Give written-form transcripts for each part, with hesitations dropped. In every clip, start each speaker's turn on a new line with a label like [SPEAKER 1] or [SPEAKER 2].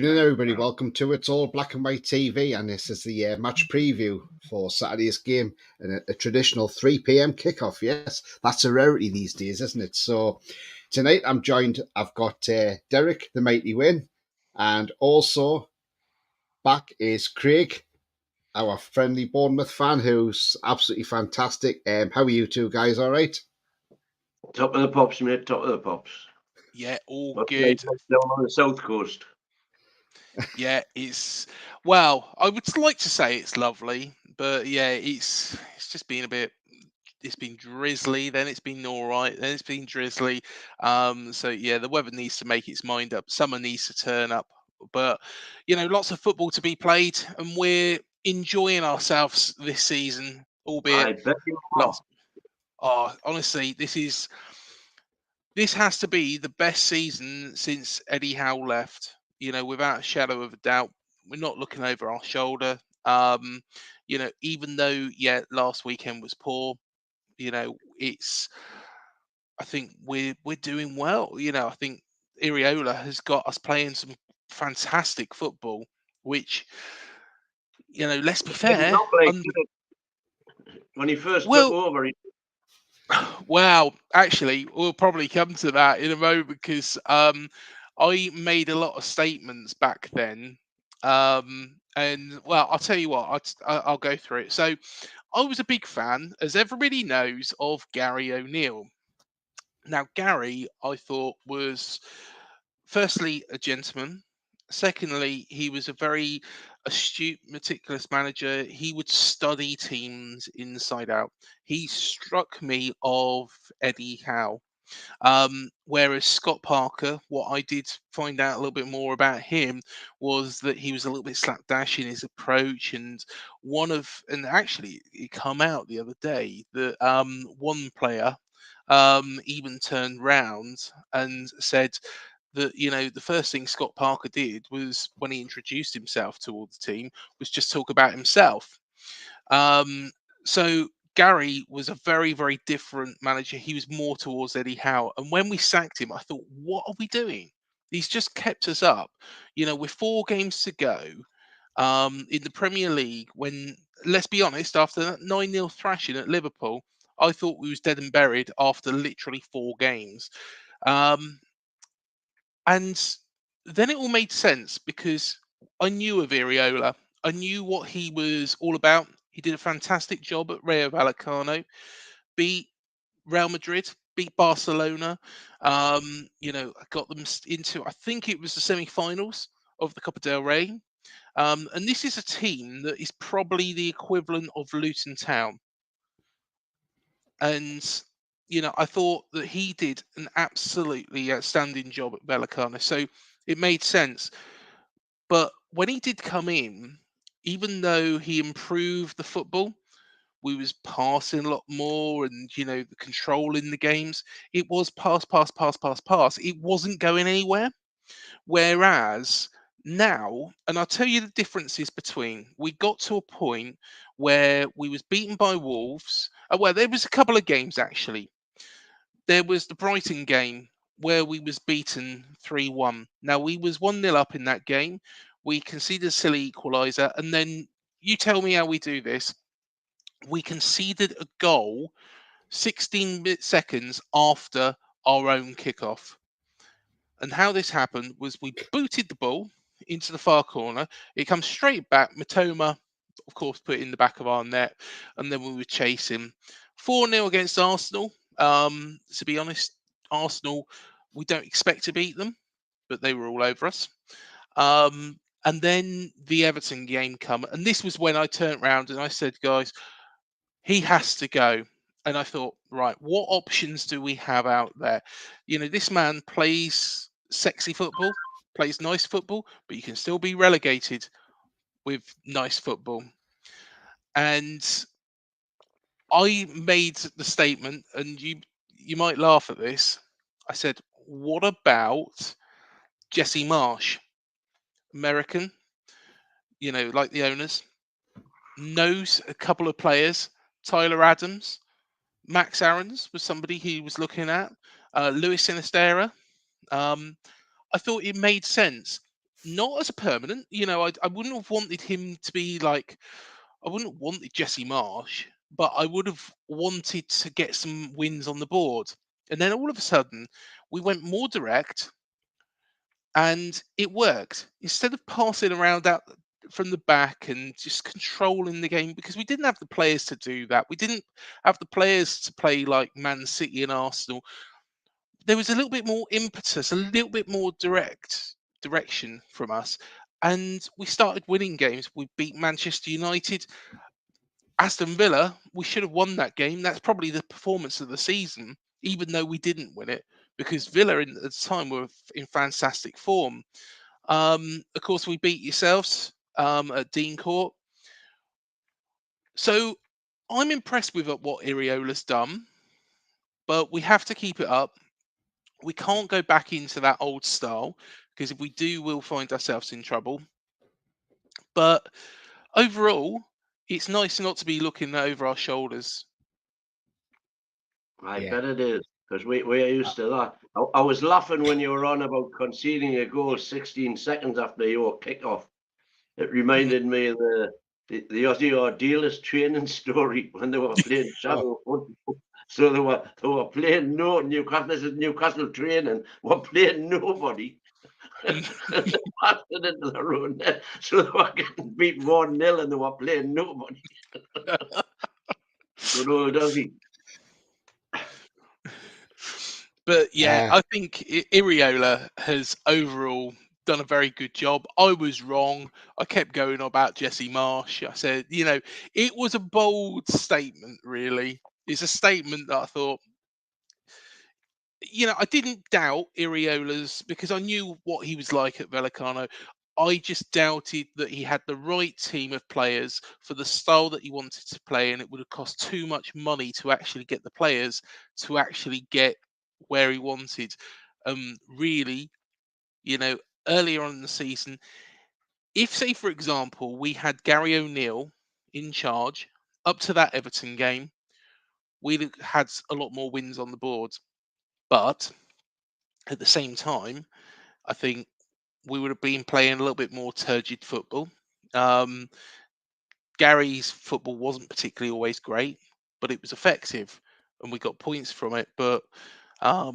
[SPEAKER 1] evening, everybody. Welcome to It's All Black and White TV, and this is the match preview for Saturday's game, and a traditional 3 p.m. kickoff. Yes, that's a rarity these days, isn't it? So tonight I've got Derek, the mighty Win, and also back is Craig, our friendly Bournemouth fan, who's absolutely fantastic. How are you two guys? All right?
[SPEAKER 2] Top of the pops, mate. Top of the pops.
[SPEAKER 3] Yeah, all
[SPEAKER 2] What's
[SPEAKER 3] good.
[SPEAKER 2] down on the south coast?
[SPEAKER 3] Yeah, well, I would like to say it's lovely, but yeah, it's just been a bit. It's been drizzly, then it's been all right, then it's been drizzly. So yeah, the weather needs to make its mind up. Summer needs to turn up, but lots of football to be played, and we're enjoying ourselves this season, albeit
[SPEAKER 2] I bet you are.
[SPEAKER 3] lots. Oh, honestly, this has to be the best season since Eddie Howe left. Without a shadow of a doubt, we're not looking over our shoulder. Even though last weekend was poor, it's. I think we're doing well. I think Iriola has got us playing some fantastic football, which let's be fair.
[SPEAKER 2] Not like when he first took over.
[SPEAKER 3] Well, actually, we'll probably come to that in a moment because I made a lot of statements back then. And well, I'll tell you what, I'll go through it. So I was a big fan, as everybody knows, of Gary O'Neill. Now, Gary, I thought, was firstly a gentleman. Secondly, he was a very astute, meticulous manager. He would study teams inside out. He struck me of Eddie Howe. Whereas Scott Parker, what I did find out a little bit more about him was that he was a little bit slapdash in his approach, and actually it come out the other day that one player even turned round and said that the first thing Scott Parker did was when he introduced himself to all the team was just talk about himself. So Gary was a very, very different manager. He was more towards Eddie Howe. And when we sacked him, I thought, what are we doing? He's just kept us up. With 4 games to go in the Premier League, when, let's be honest, after that 9-0 thrashing at Liverpool, I thought we was dead and buried after literally 4 games. And then it all made sense because I knew of Iriola. I knew what he was all about. He did a fantastic job at Rayo Vallecano, beat Real Madrid, beat Barcelona. Got them into, I think it was the semi-finals of the Copa del Rey. And this is a team that is probably the equivalent of Luton Town. And I thought that he did an absolutely outstanding job at Vallecano. So it made sense. But when he did come in, even though he improved the football, we was passing a lot more and the control in the games, it was pass, pass, pass, pass, pass. It wasn't going anywhere. Whereas now, and I'll tell you the differences between, we got to a point where we was beaten by Wolves. Well, there was a couple of games actually. There was the Brighton game where we was beaten 3-1. Now we was 1-0 up in that game. We conceded a silly equaliser, and then you tell me how we do this. We conceded a goal 16 seconds after our own kickoff. And how this happened was we booted the ball into the far corner. It comes straight back. Matoma, of course, put it in the back of our net, and then we were chasing 4-0 against Arsenal. To be honest, Arsenal, we don't expect to beat them, but they were all over us. And then the Everton game come, and this was when I turned around and I said, guys, he has to go. And I thought, right, what options do we have out there? This man plays sexy football, plays nice football, but you can still be relegated with nice football. And I made the statement, and you might laugh at this. I said, what about Jesse Marsh? American, like the owners, knows a couple of players. Tyler Adams, Max Aarons was somebody he was looking at. Luis Sinistera. I thought it made sense. not as a permanent. I wouldn't have wanted him to be like. I wouldn't have wanted Jesse Marsh, but I would have wanted to get some wins on the board. And then all of a sudden, we went more direct, and it worked. Instead of passing around out from the back and just controlling the game, because we didn't have the players to do that. We didn't have the players to play like Man City and Arsenal. There was a little bit more impetus, a little bit more direction from us, and we started winning games. We beat Manchester United. Aston Villa, we should have won that game. That's probably the performance of the season, even though we didn't win it, because Villa at the time were in fantastic form. Of course, we beat yourselves at Dean Court. So I'm impressed with what Iriola's done, but we have to keep it up. We can't go back into that old style, because if we do, we'll find ourselves in trouble. But overall, it's nice not to be looking over our shoulders.
[SPEAKER 2] I
[SPEAKER 1] Yeah.
[SPEAKER 2] bet it is, because we're used to that. I was laughing when you were on about conceding a goal 16 seconds after your kickoff. It reminded me of the Aussie Ordealers training story when they were playing shadow football. So they were playing Newcastle training, were playing nobody. And they passed it into their own net. So they were getting beat 1-0 and they were playing nobody. Good old Aussie.
[SPEAKER 3] But yeah, I think Iriola has overall done a very good job. I was wrong. I kept going on about Jesse Marsh. I said, it was a bold statement, really. It's a statement that I thought, I didn't doubt Iriola's, because I knew what he was like at Vellicano. I just doubted that he had the right team of players for the style that he wanted to play, and it would have cost too much money to actually get the players to actually get where he wanted. Really, earlier on in the season, if, say, for example, we had Gary O'Neill in charge up to that Everton game, we'd have had a lot more wins on the board. But at the same time, I think we would have been playing a little bit more turgid football. Gary's football wasn't particularly always great, but it was effective, and we got points from it. But I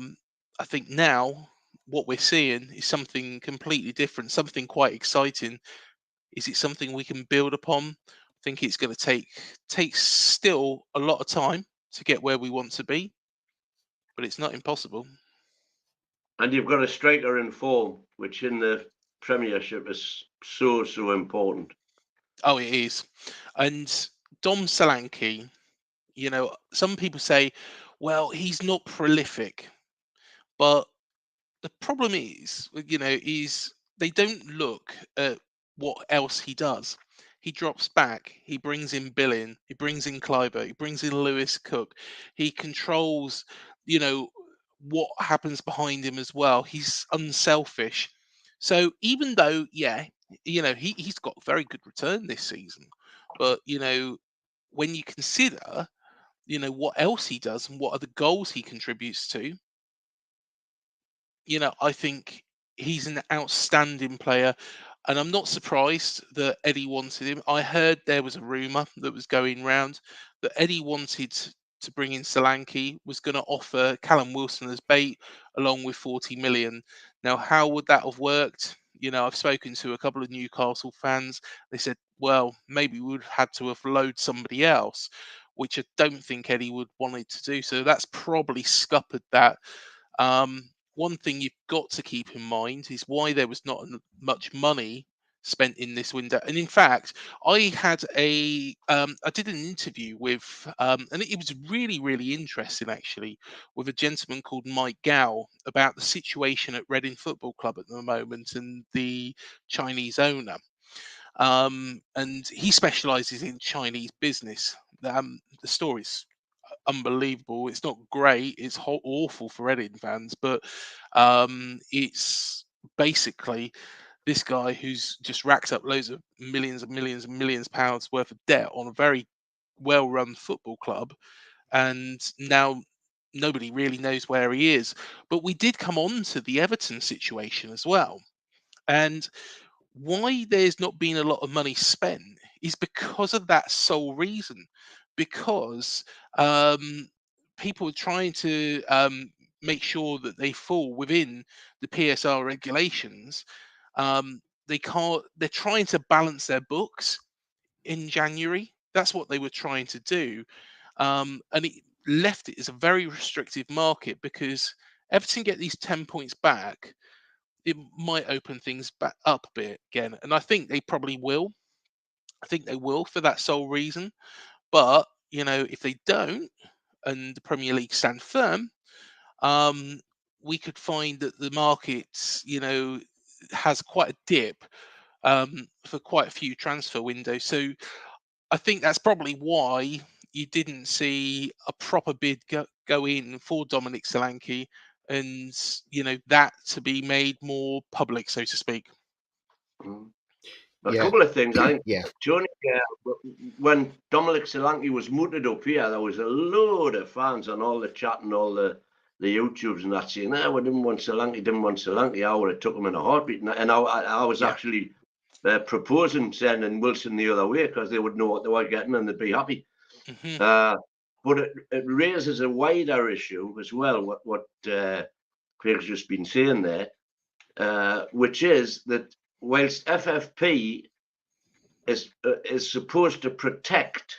[SPEAKER 3] think now what we're seeing is something completely different, something quite exciting. Is it something we can build upon? I think it's going to take still a lot of time to get where we want to be, but it's not impossible.
[SPEAKER 2] And you've got a striker in form, which in the Premiership is so important.
[SPEAKER 3] Oh, it is. And Dom Solanke, some people say, well, he's not prolific, but the problem is they don't look at what else he does. He drops back, he brings in Billing, he brings in Kleiber, he brings in Lewis Cook, he controls, you know, what happens behind him as well. He's unselfish. So even though, yeah, he's got very good return this season, but when you consider, what else he does and what are the goals he contributes to, I think he's an outstanding player, and I'm not surprised that Eddie wanted him. I heard there was a rumor that was going round that Eddie wanted to bring in Solanke, was going to offer Callum Wilson as bait along with 40 million. Now, how would that have worked? I've spoken to a couple of Newcastle fans. They said, well, maybe we would have had to have loaded somebody else, which I don't think Eddie would wanted to do. So that's probably scuppered that. One thing you've got to keep in mind is why there was not much money spent in this window. And in fact, I did an interview with, and it was really, really interesting actually, with a gentleman called Mike Gao about the situation at Reading Football Club at the moment and the Chinese owner. And he specializes in Chinese business. The story's unbelievable. It's not great. It's awful for Reading fans, but it's basically this guy who's just racked up loads of millions and millions and millions of pounds worth of debt on a very well-run football club, and now nobody really knows where he is. But we did come on to the Everton situation as well, and why there's not been a lot of money spent is because of that sole reason. Because people are trying to make sure that they fall within the PSR regulations. They can't. They're trying to balance their books in January. That's what they were trying to do, and it left it as a very restrictive market because Everton get these 10 points back, it might open things back up a bit again, and I think they probably will. I think they will for that sole reason. But if they don't, and the Premier League stand firm, um, we could find that the market, has quite a dip for quite a few transfer windows. So I think that's probably why you didn't see a proper bid go in for Dominic Solanke, and that to be made more public, so to speak.
[SPEAKER 2] A couple of things. I think,
[SPEAKER 1] Yeah.
[SPEAKER 2] Johnny, when Dominic Solanke was mooted up here, there was a load of fans on all the chat and all the YouTubes and that saying, we didn't want Solanke. I would have took him in a heartbeat. And I was actually proposing sending Wilson the other way because they would know what they were getting and they'd be happy. But it raises a wider issue as well, what Craig's just been saying there, which is that whilst FFP is supposed to protect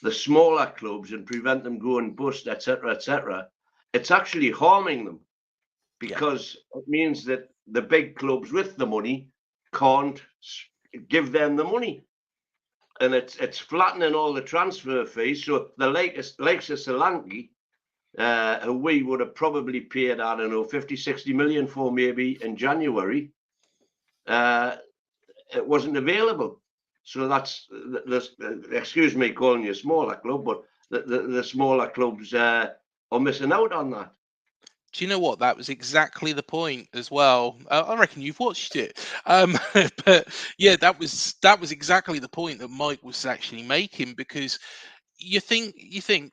[SPEAKER 2] the smaller clubs and prevent them going bust, etc., it's actually harming them because it means that the big clubs with the money can't give them the money, and it's flattening all the transfer fees. So the likes of Solanke, who we would have probably paid, I don't know, 50, 60 million for maybe in January, it wasn't available. So that's excuse me calling you a smaller club, but the smaller clubs are missing out on that.
[SPEAKER 3] Do you know what? That was exactly the point as well. I reckon you've watched it, but yeah, that was exactly the point that Mike was actually making, because you think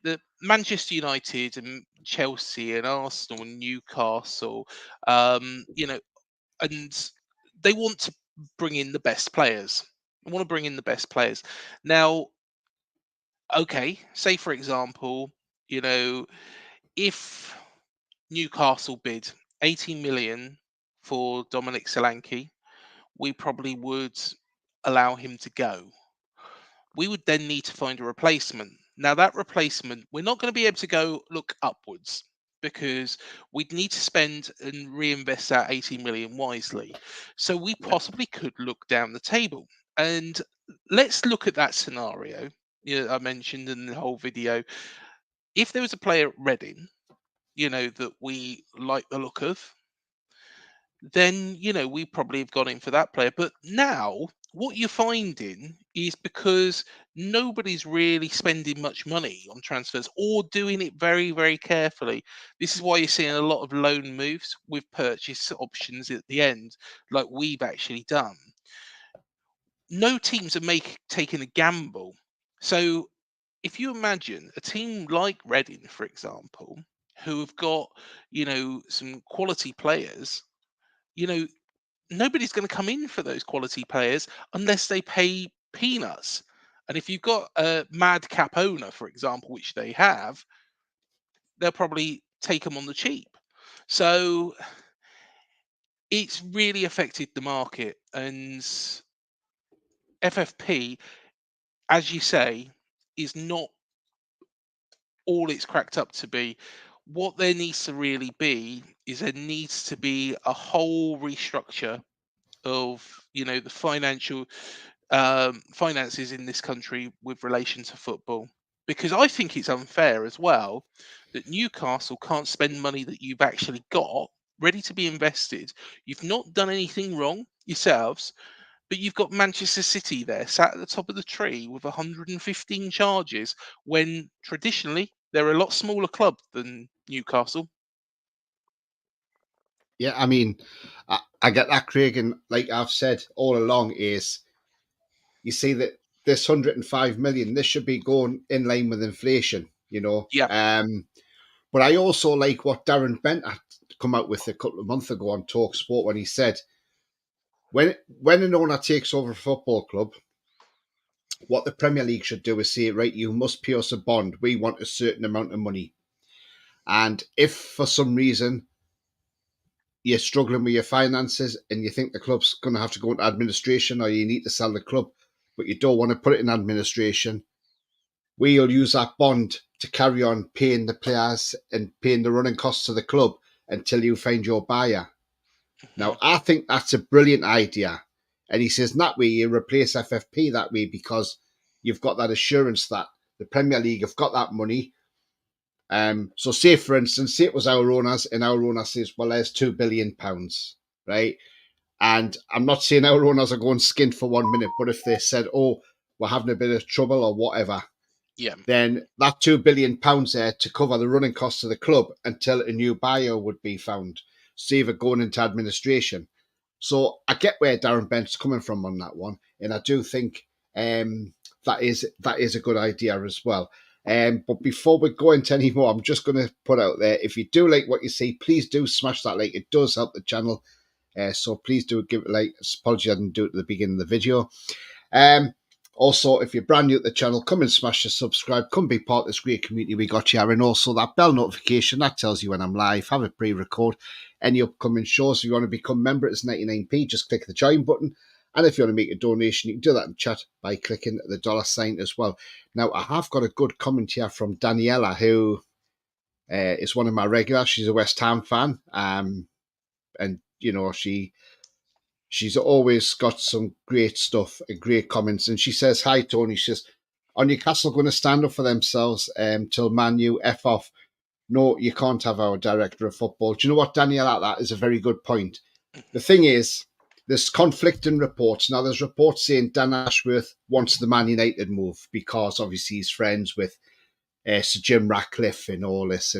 [SPEAKER 3] that Manchester United and Chelsea and Arsenal and Newcastle, and they want to bring in the best players. They want to bring in the best players. Now, okay, say for example, if Newcastle bid 18 million for Dominic Solanke, we probably would allow him to go. We would then need to find a replacement. Now, that replacement, we're not going to be able to go look upwards because we'd need to spend and reinvest that 18 million wisely. So we possibly could look down the table. And let's look at that scenario I mentioned in the whole video. If there was a player at Reading, that we like the look of, then we probably have gone in for that player. But now what you're finding is, because nobody's really spending much money on transfers or doing it very, very carefully, this is why you're seeing a lot of loan moves with purchase options at the end, like we've actually done. No teams are taking a gamble. So if you imagine a team like Reading, for example, who have got some quality players, nobody's going to come in for those quality players unless they pay peanuts. And if you've got a madcap owner, for example, which they have, they'll probably take them on the cheap. So it's really affected the market. And FFP, as you say, is not all it's cracked up to be. What there needs to really be is there needs to be a whole restructure of the financial finances in this country with relation to football, because I think it's unfair as well that Newcastle can't spend money that you've actually got ready to be invested. You've not done anything wrong yourselves, but you've got Manchester City there sat at the top of the tree with 115 charges, when traditionally they're a lot smaller club than Newcastle.
[SPEAKER 1] Yeah, I mean, I get that, Craig, and like I've said all along, is you see that this 105 million, this should be going in line with inflation,
[SPEAKER 3] Yeah.
[SPEAKER 1] But I also like what Darren Bent had come out with a couple of months ago on Talk Sport when he said, when an owner takes over a football club, what the Premier League should do is say, right, you must pay us a bond. We want a certain amount of money. And if for some reason you're struggling with your finances and you think the club's going to have to go into administration, or you need to sell the club, but you don't want to put it in administration, we'll use that bond to carry on paying the players and paying the running costs of the club until you find your buyer. Now, I think that's a brilliant idea. And he says, that way you replace FFP that way, because you've got that assurance that the Premier League have got that money. So say, for instance, say it was our owners, and our owner says, well, there's £2 billion, right? And I'm not saying our owners are going skint for 1 minute, but if they said, oh, we're having a bit of trouble or whatever,
[SPEAKER 3] Yeah.
[SPEAKER 1] then that £2 billion there to cover the running costs of the club until a new buyer would be found, save it going into administration. So I get where Darren Bent's coming from on that one, and I do think that is a good idea as well. But before we go into any more, I'm just going to put out there, if you do like what you see, please do smash that like. It does help the channel. So please do give it a like. Apologies, I didn't do it at the beginning of the video. Also, if you're brand new to the channel, come and smash the subscribe. Come be part of this great community we got here. And also that bell notification, that tells you when I'm live. Have a pre-record. Any upcoming shows, if you want to become a member, it's 99p. Just click the join button. And if you want to make a donation, you can do that in chat by clicking the $ as well. Now, I have got a good comment here from Daniela, who is one of my regulars. She's a West Ham fan. And, you know, she's always got some great stuff and great comments. And she says, hi, Tony. She says, are Newcastle going to stand up for themselves till Man U F off? No, you can't have our director of football. Do you know what, Daniela? That is a very good point. The thing is, there's conflicting reports. Now, there's reports saying Dan Ashworth wants the Man United move because obviously he's friends with Sir Jim Ratcliffe and all this.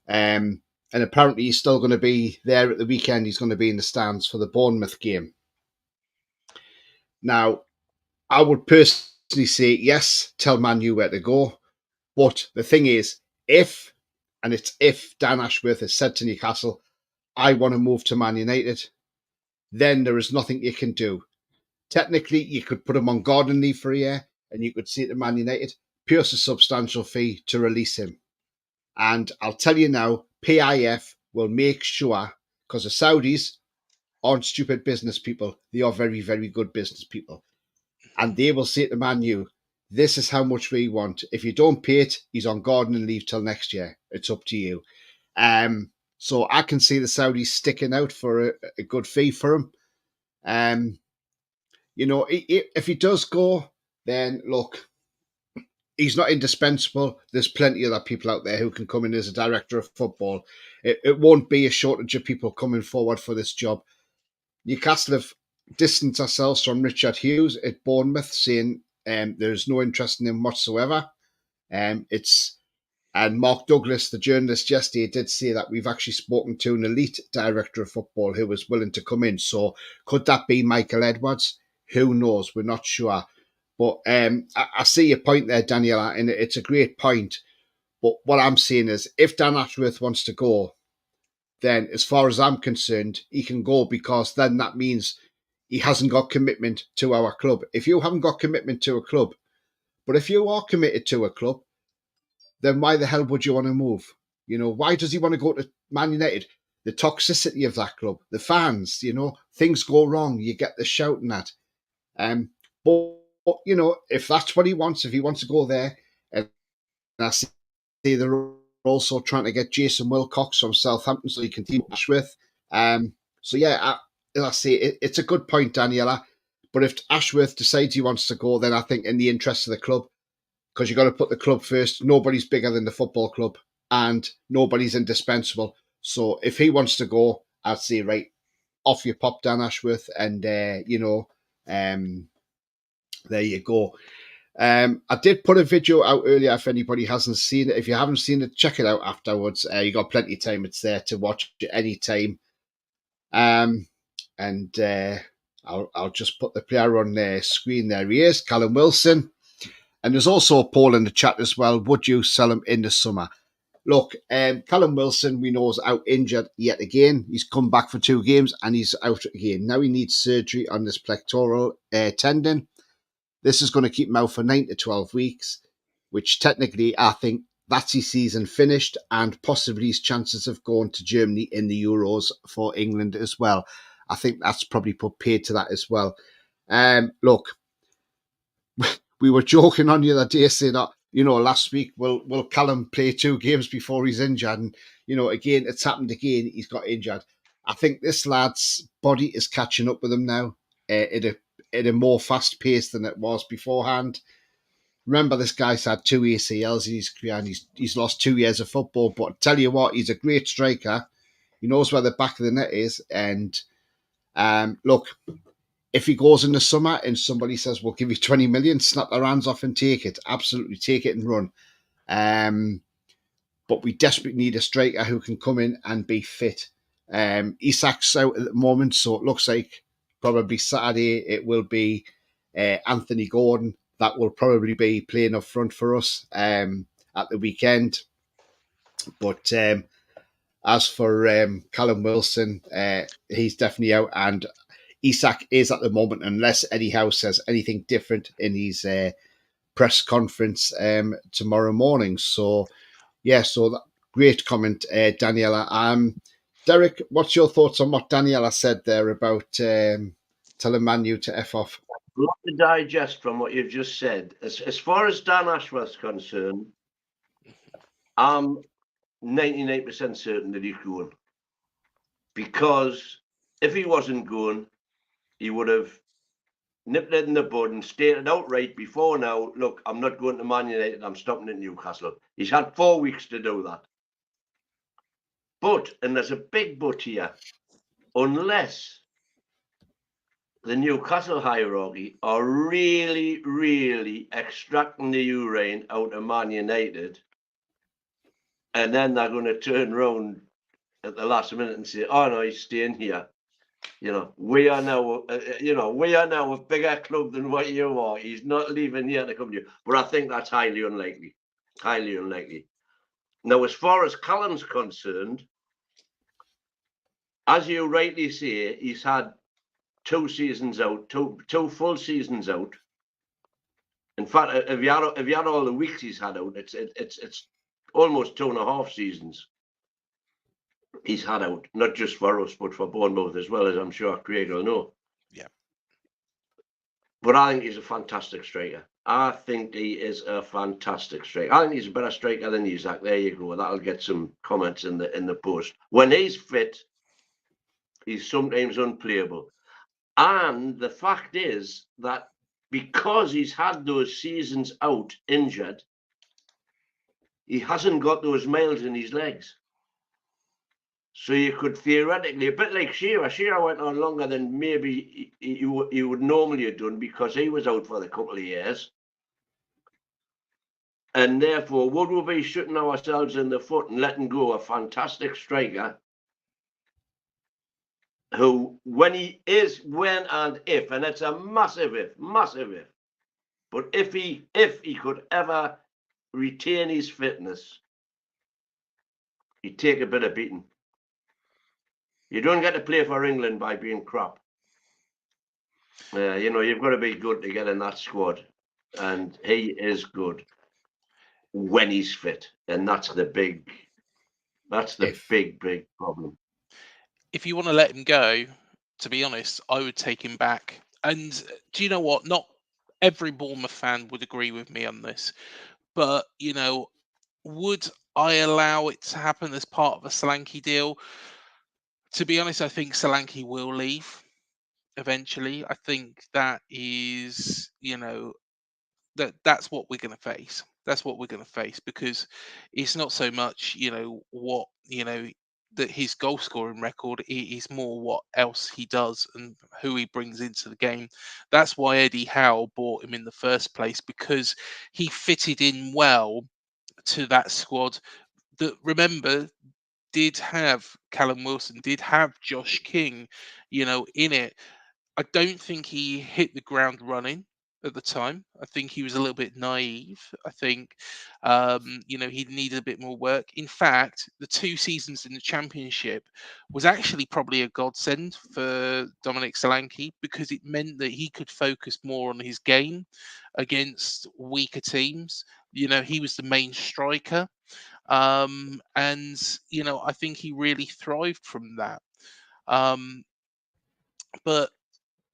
[SPEAKER 1] And apparently he's still going to be there at the weekend. He's going to be in the stands for the Bournemouth game. Now, I would personally say, yes, tell Man U where to go. But the thing is, if Dan Ashworth has said to Newcastle, I want to move to Man United, then there is nothing you can do. Technically, you could put him on garden leave for a year, and you could say to Man United, pay us a substantial fee to release him. And I'll tell you now, PIF will make sure, because the Saudis aren't stupid business people. They are very, very good business people. And they will say to Man U, this is how much we want. If you don't pay it, he's on gardening leave till next year. It's up to you. So I can see the Saudis sticking out for a good fee for him. You know, if he does go, then look, he's not indispensable. There's plenty of other people out there who can come in as a director of football. It won't be a shortage of people coming forward for this job. Newcastle have distanced ourselves from Richard Hughes at Bournemouth, saying there's no interest in him whatsoever. And Mark Douglas, the journalist yesterday, did say that we've actually spoken to an elite director of football who was willing to come in. So could that be Michael Edwards? Who knows? We're not sure. But I see your point there, Daniela, and it's a great point. But what I'm saying is, if Dan Ashworth wants to go, then as far as I'm concerned, he can go, because then that means he hasn't got commitment to our club. If you haven't got commitment to a club, but if you are committed to a club, then why the hell would you want to move? You know, why does he want to go to Man United? The toxicity of that club, the fans, you know, things go wrong. You get the shouting at. But, you know, if that's what he wants, if he wants to go there, and I see they're also trying to get Jason Wilcox from Southampton so he can team Ashworth. So, yeah, as I say, it's a good point, Daniela. But if Ashworth decides he wants to go, then I think in the interest of the club, because you've got to put the club first. Nobody's bigger than the football club, and nobody's indispensable. So if he wants to go, I'd say, right, off you pop, Dan Ashworth, and, you know, there you go. I did put a video out earlier if anybody hasn't seen it. If you haven't seen it, check it out afterwards. You got plenty of time. It's there to watch at any time. And I'll just put the player on the screen. There he is, Callum Wilson. And there's also a poll in the chat as well. Would you sell him in the summer? look, Callum Wilson, we know, is out injured yet again. He's come back for 2 games and he's out again. Now he needs surgery on this pectoral tendon. This is going to keep him out for 9 to 12 weeks, which technically I think that's his season finished and possibly his chances of going to Germany in the Euros for England as well. I think that's probably put paid to that as well. Look, we were joking on the other day saying that, last week, will Callum play 2 games before he's injured? And, again, it's happened again. He's got injured. I think this lad's body is catching up with him now at a more fast pace than it was beforehand. Remember, this guy's had 2 ACLs in his career and he's lost 2 years of football. But I tell you what, he's a great striker. He knows where the back of the net is. And look, if he goes in the summer and somebody says, we'll give you 20 million, snap their hands off and take it. Absolutely take it and run. But we desperately need a striker who can come in and be fit. Isak's out at the moment, so it looks like probably Saturday it will be Anthony Gordon that will probably be playing up front for us at the weekend. But as for Callum Wilson, he's definitely out, and Isak is at the moment, unless Eddie Howe says anything different in his press conference tomorrow morning. So, so that, great comment, Daniela. Derek, what's your thoughts on what Daniela said there about telling Manu to F off?
[SPEAKER 2] A lot to digest from what you've just said. As far as Dan Ashworth's concerned, I'm 99% certain that he's going. Because if he wasn't going, he would have nipped it in the bud and stated outright before now, look, I'm not going to Man United, I'm stopping at Newcastle. He's had 4 weeks to do that. But, and there's a big but here, unless the Newcastle hierarchy are really, really extracting the urine out of Man United, and then they're going to turn around at the last minute and say, oh no, he's staying here. We are now, a bigger club than what you are. He's not leaving here to come to you. But I think that's highly unlikely. Highly unlikely. Now, as far as Callum's concerned, as you rightly say, he's had 2 seasons out, two full seasons out. In fact, if you had all the weeks he's had out, it's almost 2.5 seasons he's had out, not just for us, but for Bournemouth as well, as I'm sure Craig will know.
[SPEAKER 3] Yeah.
[SPEAKER 2] But I think he's a fantastic striker. I think he is a fantastic striker. I think he's a better striker than Isak. There you go. That'll get some comments in the post. When he's fit, he's sometimes unplayable. And the fact is that because he's had those seasons out injured, he hasn't got those miles in his legs. So you could theoretically, a bit like Shearer. Shearer went on longer than maybe he would normally have done because he was out for a couple of years. And therefore, would we be shooting ourselves in the foot and letting go a fantastic striker who, when and if, and it's a massive if, but if he could ever retain his fitness, he'd take a bit of beating. You don't get to play for England by being crap. You've got to be good to get in that squad. And he is good when he's fit. And that's the big problem.
[SPEAKER 3] If you want to let him go, to be honest, I would take him back. And do you know what? Not every Bournemouth fan would agree with me on this. But, would I allow it to happen as part of a Solanke deal? To be honest, I think Solanke will leave eventually. I think that is, that's what we're going to face. That's what we're going to face, because it's not so much, what, that his goal scoring record is more what else he does and who he brings into the game. That's why Eddie Howe bought him in the first place, because he fitted in well to that squad that, remember, did have Callum Wilson, did have Josh King, in it. I don't think he hit the ground running at the time. I think he was a little bit naive. I think, he needed a bit more work. In fact, the 2 seasons in the Championship was actually probably a godsend for Dominic Solanke because it meant that he could focus more on his game against weaker teams. He was the main striker. And I think he really thrived from that. But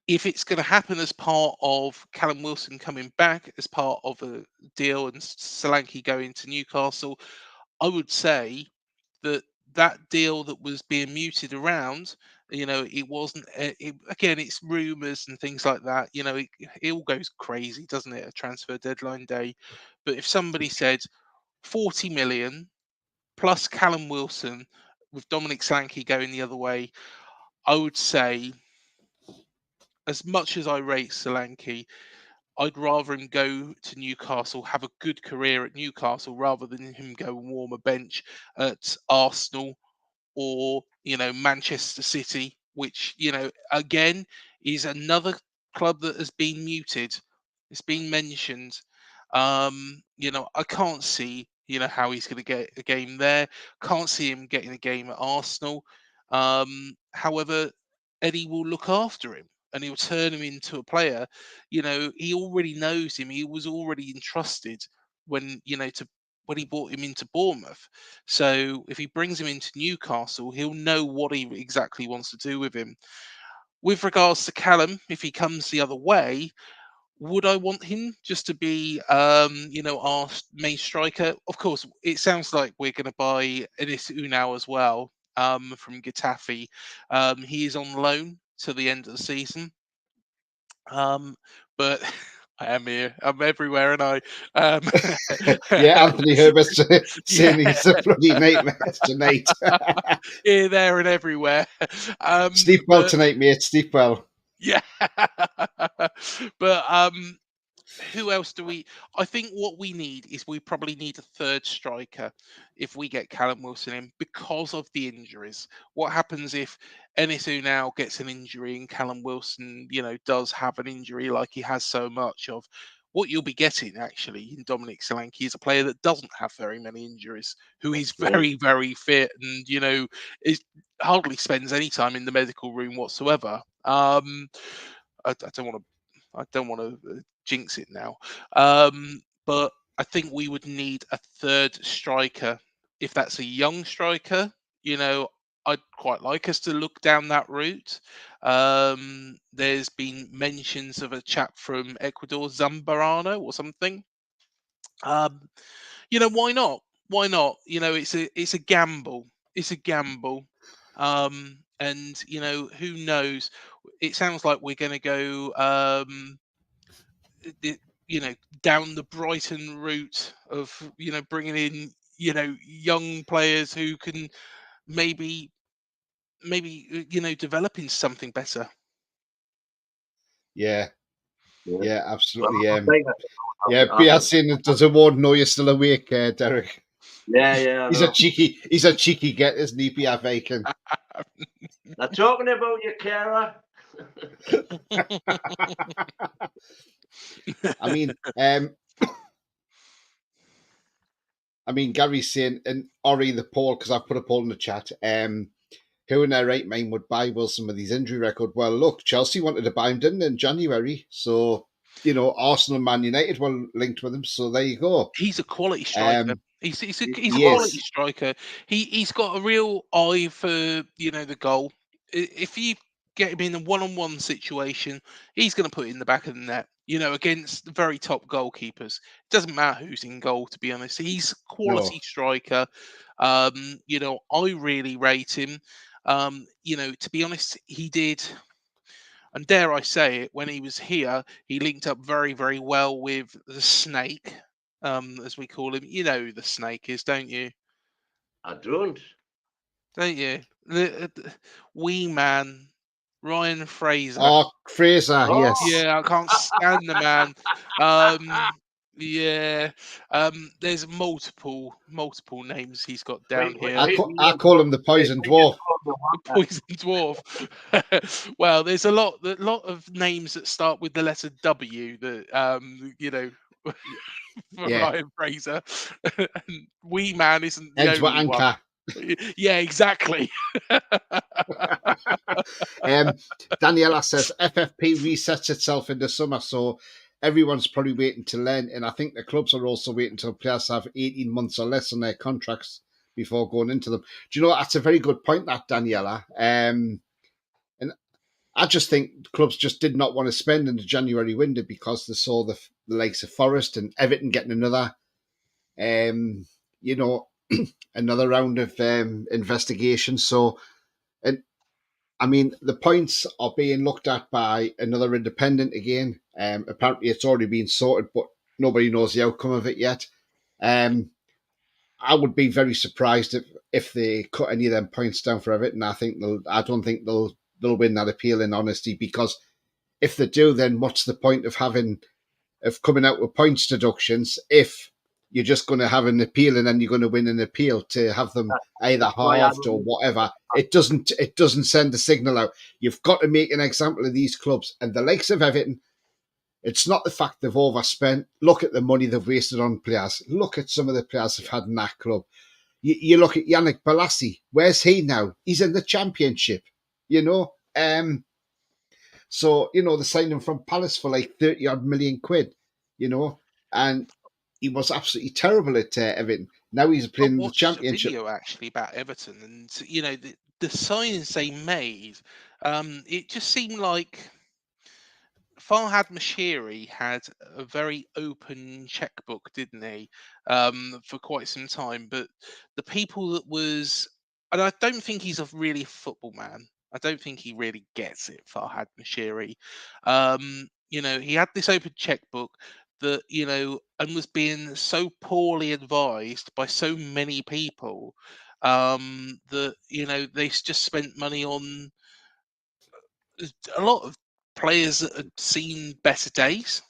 [SPEAKER 3] if it's going to happen as part of Callum Wilson coming back as part of a deal and Solanke going to Newcastle, I would say that deal that was being muted around, it wasn't. Again, it's rumours and things like that. It all goes crazy, doesn't it? A transfer deadline day. But if somebody said 40 million plus Callum Wilson with Dominic Solanke going the other way, I would say, as much as I rate Solanke, I'd rather him go to Newcastle, have a good career at Newcastle, rather than him go and warm a bench at Arsenal or Manchester City, which again is another club that has been muted. It's been mentioned. I can't see how he's going to get a game there. Can't see him getting a game at Arsenal. However, Eddie will look after him and he'll turn him into a player. He already knows him. He was already entrusted when he brought him into Bournemouth. So if he brings him into Newcastle, he'll know what he exactly wants to do with him. With regards to Callum, if he comes the other way, would I want him just to be, our main striker? Of course, it sounds like we're going to buy Enis Unal as well from Getafe. He is on loan till the end of the season. But I am here. I'm everywhere, and I.
[SPEAKER 1] Yeah, Anthony Herbert's saying
[SPEAKER 3] Yeah.
[SPEAKER 1] he's a bloody nightmare tonight.
[SPEAKER 3] Here, there, and everywhere.
[SPEAKER 1] Sleep well
[SPEAKER 3] But
[SPEAKER 1] tonight, mate. Sleep well.
[SPEAKER 3] yeah, but who else do we? I think what we need is we probably need a third striker if we get Callum Wilson in because of the injuries. What happens if Enis Unal gets an injury and Callum Wilson, does have an injury like he has so much of? What you'll be getting actually in Dominic Solanke is a player that doesn't have very many injuries, who is
[SPEAKER 2] Yeah.
[SPEAKER 3] very, very fit and is hardly spends any time in the medical room whatsoever. I don't want to jinx it now, but I think we would need a third striker. If that's a young striker, I'd quite like us to look down that route. There's been mentions of a chap from Ecuador, Zambarano or something. Why not? Why not? It's a gamble. It's a gamble. And who knows? It sounds like we're going to go, it- down the Brighton route of bringing in young players who can maybe developing something better.
[SPEAKER 1] Yeah,
[SPEAKER 2] Yeah.
[SPEAKER 1] absolutely.
[SPEAKER 2] I think I-
[SPEAKER 1] Yeah,
[SPEAKER 2] I
[SPEAKER 1] Bear
[SPEAKER 2] think-
[SPEAKER 1] saying, does Award know you're still awake, Derek?
[SPEAKER 2] Yeah, I
[SPEAKER 1] He's
[SPEAKER 2] know.
[SPEAKER 1] a cheeky get, isn't he, Bear Viking?
[SPEAKER 2] Now, talking about your carer,
[SPEAKER 1] I mean, Gary's saying, and Ori the poll, because I've put a poll in the chat, who in their right mind would buy Wilson with his injury record? Well, look, Chelsea wanted to buy him, didn't they, in January? So, Arsenal and Man United were linked with him. So there you go.
[SPEAKER 3] He's a quality striker. He's a
[SPEAKER 1] he
[SPEAKER 3] quality
[SPEAKER 1] is.
[SPEAKER 3] striker. He's got a real eye for the goal. If you get him in a one-on-one situation, he's going to put it in the back of the net. Against the very top goalkeepers. It doesn't matter who's in goal, to be honest. He's a quality striker. I really rate him. To be honest, he did. And dare I say it, when he was here, he linked up very, very well with the Snake, as we call him. You know who the Snake is, don't you?
[SPEAKER 2] I don't.
[SPEAKER 3] Don't you? The wee man, Ryan Fraser.
[SPEAKER 1] Oh, Fraser, yes.
[SPEAKER 3] Yeah, I can't stand the man. Yeah. There's multiple names he's got down here.
[SPEAKER 1] I call him the Poison Dwarf.
[SPEAKER 3] The Poison Dwarf. Well, there's a lot of names that start with the letter W that for
[SPEAKER 1] Yeah.
[SPEAKER 3] Ryan Fraser. And Wee Man isn't the
[SPEAKER 1] Edgeworth
[SPEAKER 3] only one.
[SPEAKER 1] Anchor.
[SPEAKER 3] Yeah, exactly.
[SPEAKER 1] Daniela says FFP resets itself in the summer, so everyone's probably waiting to learn. And I think the clubs are also waiting until players have 18 months or less on their contracts before going into them. Do you know, that's a very good point, that, Daniela. And I just think clubs just did not want to spend in the January window because they saw the likes of Forest and Everton getting another, another round of investigation. So, and I mean, the points are being looked at by another independent again. Apparently, it's already been sorted, but nobody knows the outcome of it yet. I would be very surprised if they cut any of them points down for Everton. I don't think they'll win that appeal in honesty, because if they do, then what's the point of coming out with points deductions if you're just going to have an appeal and then you're going to win an appeal to have them either halved or whatever? It doesn't send a signal out. You've got to make an example of these clubs, and the likes of Everton. It's not the fact they've overspent. Look at the money they've wasted on players. Look at some of the players they've had in that club. You look at Yannick Bolasie. Where's he now? He's in the Championship, So, they signed him from Palace for like 30 odd million quid, and he was absolutely terrible at Everton. Now he's playing in the Championship.
[SPEAKER 3] A video actually about Everton, and the signings they made. It just seemed like Farhad Mashiri had a very open checkbook, didn't he, for quite some time? But the people that was, and I don't think he's a really football man. I don't think he really gets it, Farhad Mashiri. He had this open checkbook that, and was being so poorly advised by so many people that, they just spent money on a lot of players that had seen better days.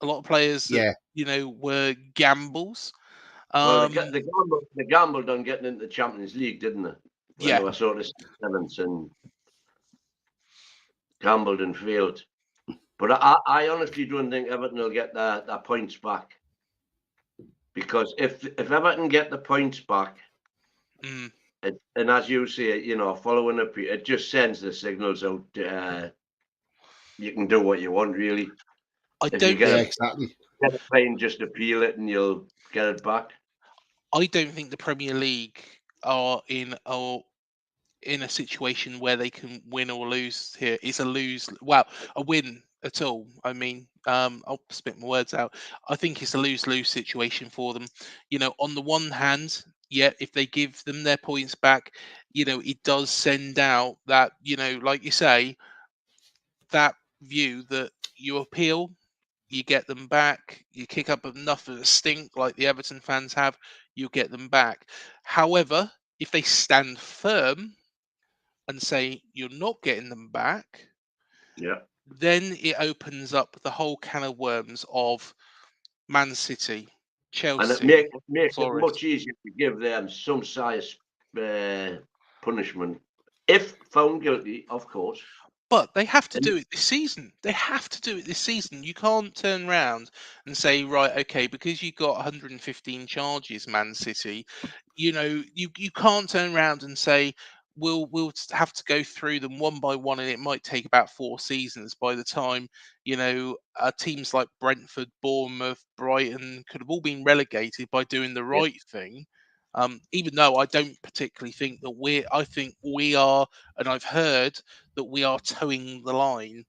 [SPEAKER 3] A lot of players that were gambles.
[SPEAKER 2] Well, the gambled on getting into the Champions League, didn't they? When they were sort of seventh and gambled and failed. But I honestly don't think Everton will get their points back, because if Everton get the points back, and as you say, following up, it just sends the signals out. You can do what you want, really.
[SPEAKER 1] Exactly.
[SPEAKER 2] Get a plane, just appeal it, and you'll get it back.
[SPEAKER 3] I don't think the Premier League are in a situation where they can win or lose here. It's a win at all. I mean, I'll spit my words out. I think it's a lose-lose situation for them. On the one hand, if they give them their points back, it does send out that, like you say, that view that you appeal, you get them back, you kick up enough of a stink like the Everton fans have, you get them back. However, if they stand firm and say you're not getting them back, then it opens up the whole can of worms of Man City, Chelsea,
[SPEAKER 2] and it makes
[SPEAKER 3] Forest.
[SPEAKER 2] it much easier to give them some size punishment if found guilty, of course.
[SPEAKER 3] But they have to do it this season. You can't turn around and say, right, okay, because you got 115 charges, Man City, you can't turn around and say, we'll have to go through them one by one, and it might take about 4 seasons by the time, teams like Brentford, Bournemouth, Brighton could have all been relegated by doing the right thing. Even though I don't particularly think that I think we are, and I've heard that we are towing the line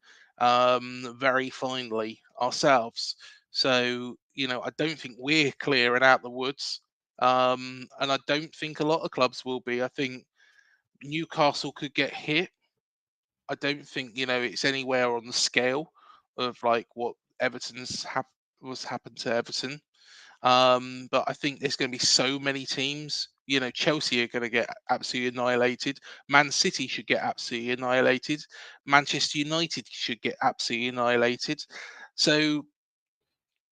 [SPEAKER 3] very finely ourselves. So, I don't think we're clear and out the woods. And I don't think a lot of clubs will be. I think Newcastle could get hit. I don't think, it's anywhere on the scale of like what happened to Everton. But I think there's going to be so many teams. Chelsea are going to get absolutely annihilated. Man City should get absolutely annihilated. Manchester United should get absolutely annihilated. So,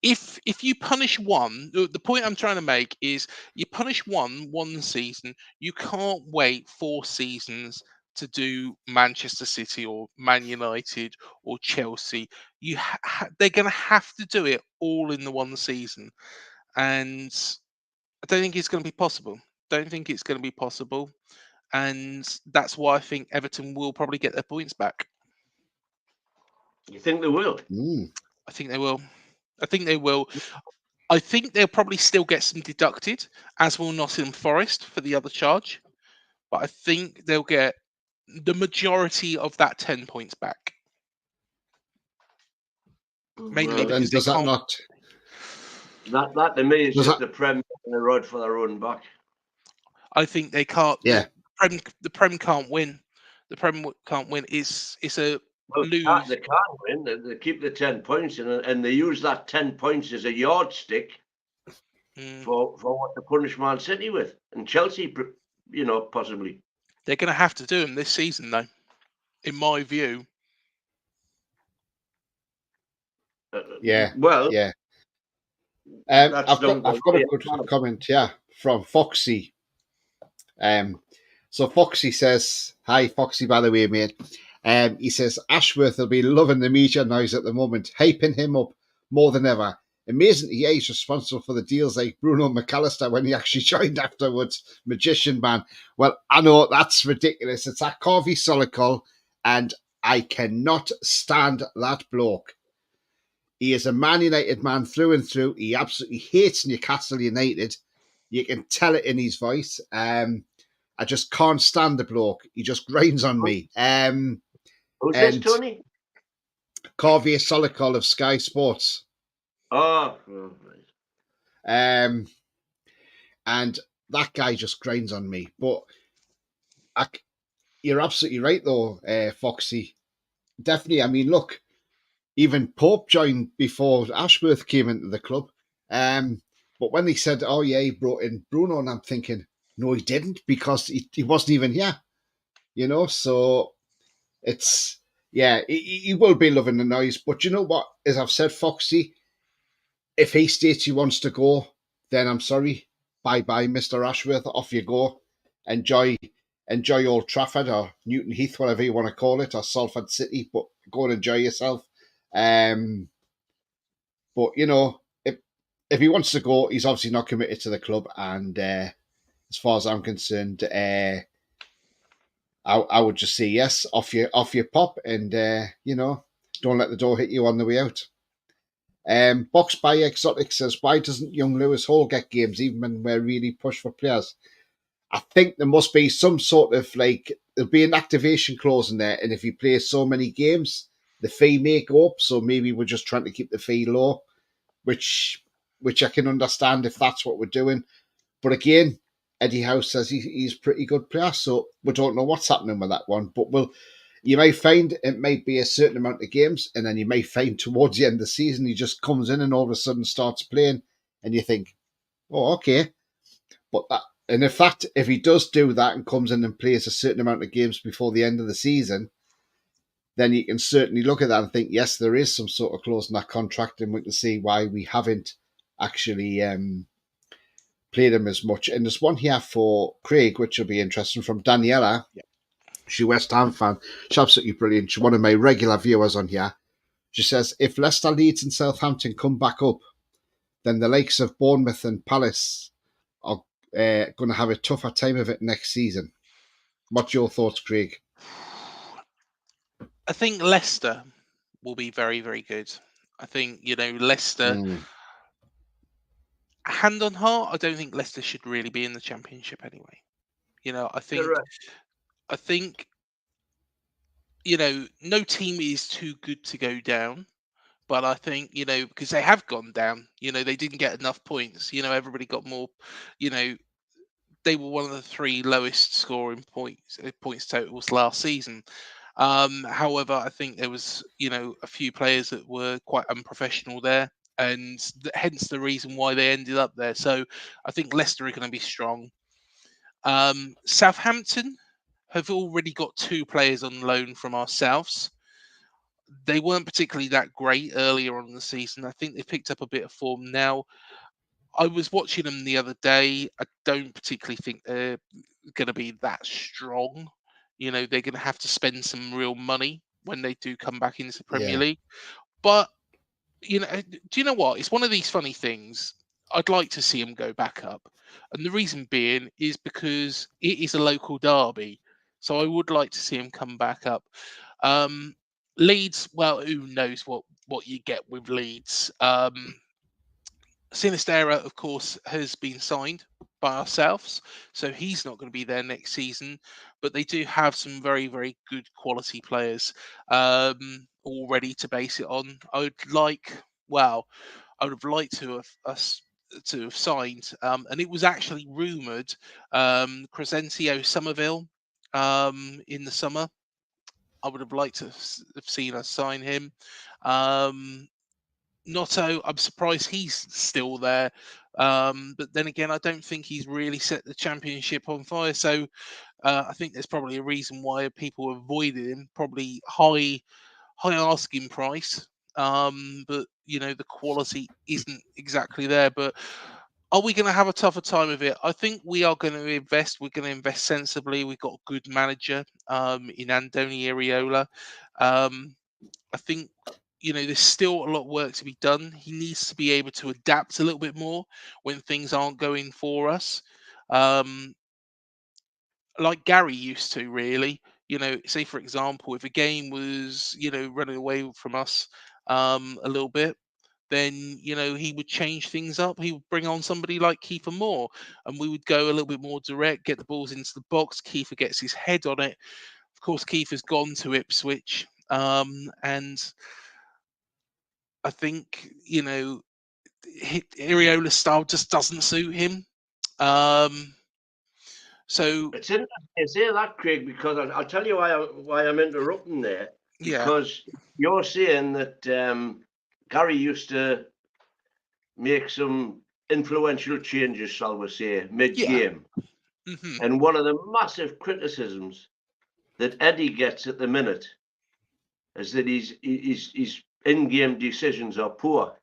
[SPEAKER 3] if you punish one, the point I'm trying to make is you punish one season, you can't wait 4 seasons to do Manchester City or Man United or Chelsea. They're going to have to do it all in the one season, and I don't think it's going to be possible. Don't think it's going to be possible, and that's why I think Everton will probably get their points back.
[SPEAKER 2] You think they will?
[SPEAKER 3] I think they will. I think they will. I think they'll probably still get some deducted, as will Nottingham Forest for the other charge. But I think they'll get the majority of that 10 points back. Mainly
[SPEAKER 2] Well,
[SPEAKER 3] because
[SPEAKER 1] does
[SPEAKER 3] they
[SPEAKER 1] that
[SPEAKER 3] can't.
[SPEAKER 1] not?
[SPEAKER 2] That to me is
[SPEAKER 1] Does
[SPEAKER 2] just
[SPEAKER 1] that?
[SPEAKER 2] the Prem and the rod for their own back.
[SPEAKER 3] I think they can't.
[SPEAKER 1] Yeah.
[SPEAKER 3] The Prem can't win. The Prem can't win. It's a
[SPEAKER 2] Well,
[SPEAKER 3] lose.
[SPEAKER 2] they can't win. They keep the 10 points, and they use that 10 points as a yardstick for what to punish Man City with, and Chelsea, possibly.
[SPEAKER 3] They're going to have to do them this season, though, in my view.
[SPEAKER 1] Yeah.
[SPEAKER 2] Well,
[SPEAKER 1] yeah.
[SPEAKER 2] that's
[SPEAKER 1] I've got a good
[SPEAKER 2] plan.
[SPEAKER 1] comment, from Foxy. So Foxy says, "Hi, Foxy, by the way, mate." He says Ashworth will be loving the media noise at the moment, hyping him up more than ever. Amazing, yeah, he's responsible for the deals like Bruno McAllister when he actually joined afterwards. Magician man. Well, I know that's ridiculous. It's that Carvey Solical, and I cannot stand that bloke. He is a Man United man through and through. He absolutely hates Newcastle United. You can tell it in his voice. I just can't stand the bloke. He just grinds on me.
[SPEAKER 2] Who's this, Tony?
[SPEAKER 1] Carvey Solical of Sky Sports.
[SPEAKER 2] Oh,
[SPEAKER 1] right. And that guy just grinds on me. But you're absolutely right, though, Foxy. Definitely. I mean, look, even Pope joined before Ashworth came into the club. But when he said, "Oh yeah, he brought in Bruno," and I'm thinking, no, he didn't, because he wasn't even here. So it's he will be loving the noise. But you know what? As I've said, Foxy, if he states he wants to go, then I'm sorry. Bye bye, Mr. Ashworth. Off you go. Enjoy Old Trafford or Newton Heath, whatever you want to call it, or Salford City. But go and enjoy yourself. But if he wants to go, he's obviously not committed to the club. And as far as I'm concerned, I would just say yes, off your pop, and don't let the door hit you on the way out. Box by Exotic says, "Why doesn't young Lewis Hall get games even when we're really push for players?" I think there must be some sort of there'll be an activation clause in there, and if he plays so many games, the fee may go up. So maybe we're just trying to keep the fee low, which I can understand if that's what we're doing. But again, Eddie Howe says he's a pretty good player, so we don't know what's happening with that one. But you may find it might be a certain amount of games, and then you may find towards the end of the season he just comes in and all of a sudden starts playing, and you think, "Oh, okay." But in fact, if he does do that and comes in and plays a certain amount of games before the end of the season, then you can certainly look at that and think, yes, there is some sort of clause in that contract, and we can see why we haven't actually played him as much. And there's one here for Craig, which will be interesting, from Daniela.
[SPEAKER 3] Yeah.
[SPEAKER 1] She's a West Ham fan. She's absolutely brilliant. She's one of my regular viewers on here. She says, if Leicester, Leeds and Southampton come back up, then the likes of Bournemouth and Palace are going to have a tougher time of it next season. What's your thoughts, Craig?
[SPEAKER 3] I think Leicester will be very, very good. I think, Leicester, hand on heart, I don't think Leicester should really be in the Championship anyway. I think, no team is too good to go down. But I think, because they have gone down, they didn't get enough points. Everybody got more, they were one of the 3 lowest scoring points totals last season. However, I think there was, a few players that were quite unprofessional there, and hence the reason why they ended up there. So I think Leicester are going to be strong. Southampton have already got 2 players on loan from ourselves. they weren't particularly that great earlier on in the season. I think they picked up a bit of form now. I was watching them the other day. I don't particularly think they're going to be that strong. They're going to have to spend some real money when they do come back into the Premier
[SPEAKER 1] Yeah.
[SPEAKER 3] League. But do you know what? It's one of these funny things. I'd like to see them go back up, and the reason being is because it is a local derby. So I would like to see them come back up. Um, Leeds, well, who knows what you get with Leeds? Sinistera, of course, has been signed by ourselves, so he's not going to be there next season. But they do have some very, very good quality players all ready to base it on. I would have liked to have us to have signed, and it was actually rumoured Crescencio Somerville in the summer. I would have liked to have seen us sign him. Notto, I'm surprised he's still there. But then again, I don't think he's really set the championship on fire. So I think there's probably a reason why people avoided him. Probably high asking price. But the quality isn't exactly there. But are we going to have a tougher time of it? I think we are going to invest. We're going to invest sensibly. We've got a good manager in Andoni Iraola. I think there's still a lot of work to be done. He needs to be able to adapt a little bit more when things aren't going for us, um, like Gary used to. Really, say for example, if a game was running away from us a little bit, then he would change things up. He would bring on somebody like Kiefer Moore, and we would go a little bit more direct, get the balls into the box. Kiefer gets his head on it. Of course, Kiefer's gone to Ipswich, and I think Iriola's style just doesn't suit him. So
[SPEAKER 2] It's interesting to say that, Craig, because I'll tell you why I'm interrupting there.
[SPEAKER 3] yeah,
[SPEAKER 2] Because you're saying that Gary used to make some influential changes, shall we say, mid-game.
[SPEAKER 3] hmm
[SPEAKER 2] And one of the massive criticisms that Eddie gets at the minute is that his in-game decisions are poor.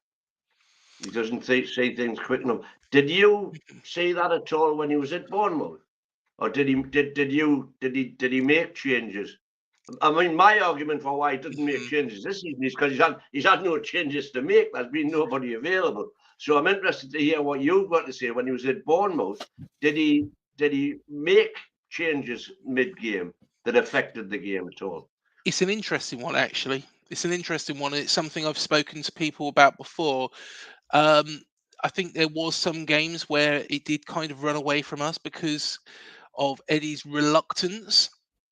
[SPEAKER 2] He doesn't see things quick enough. Did you see that at all when he was at Bournemouth, or did he make changes? I mean, my argument for why he didn't make changes this season is because he's had no changes to make. There's been nobody available. So I'm interested to hear what you've got to say. When he was at Bournemouth, did he make changes mid-game that affected the game at all?
[SPEAKER 3] It's an interesting one, actually. It's an interesting one. It's something I've spoken to people about before. Um, I think there was some games where it did kind of run away from us because of Eddie's reluctance.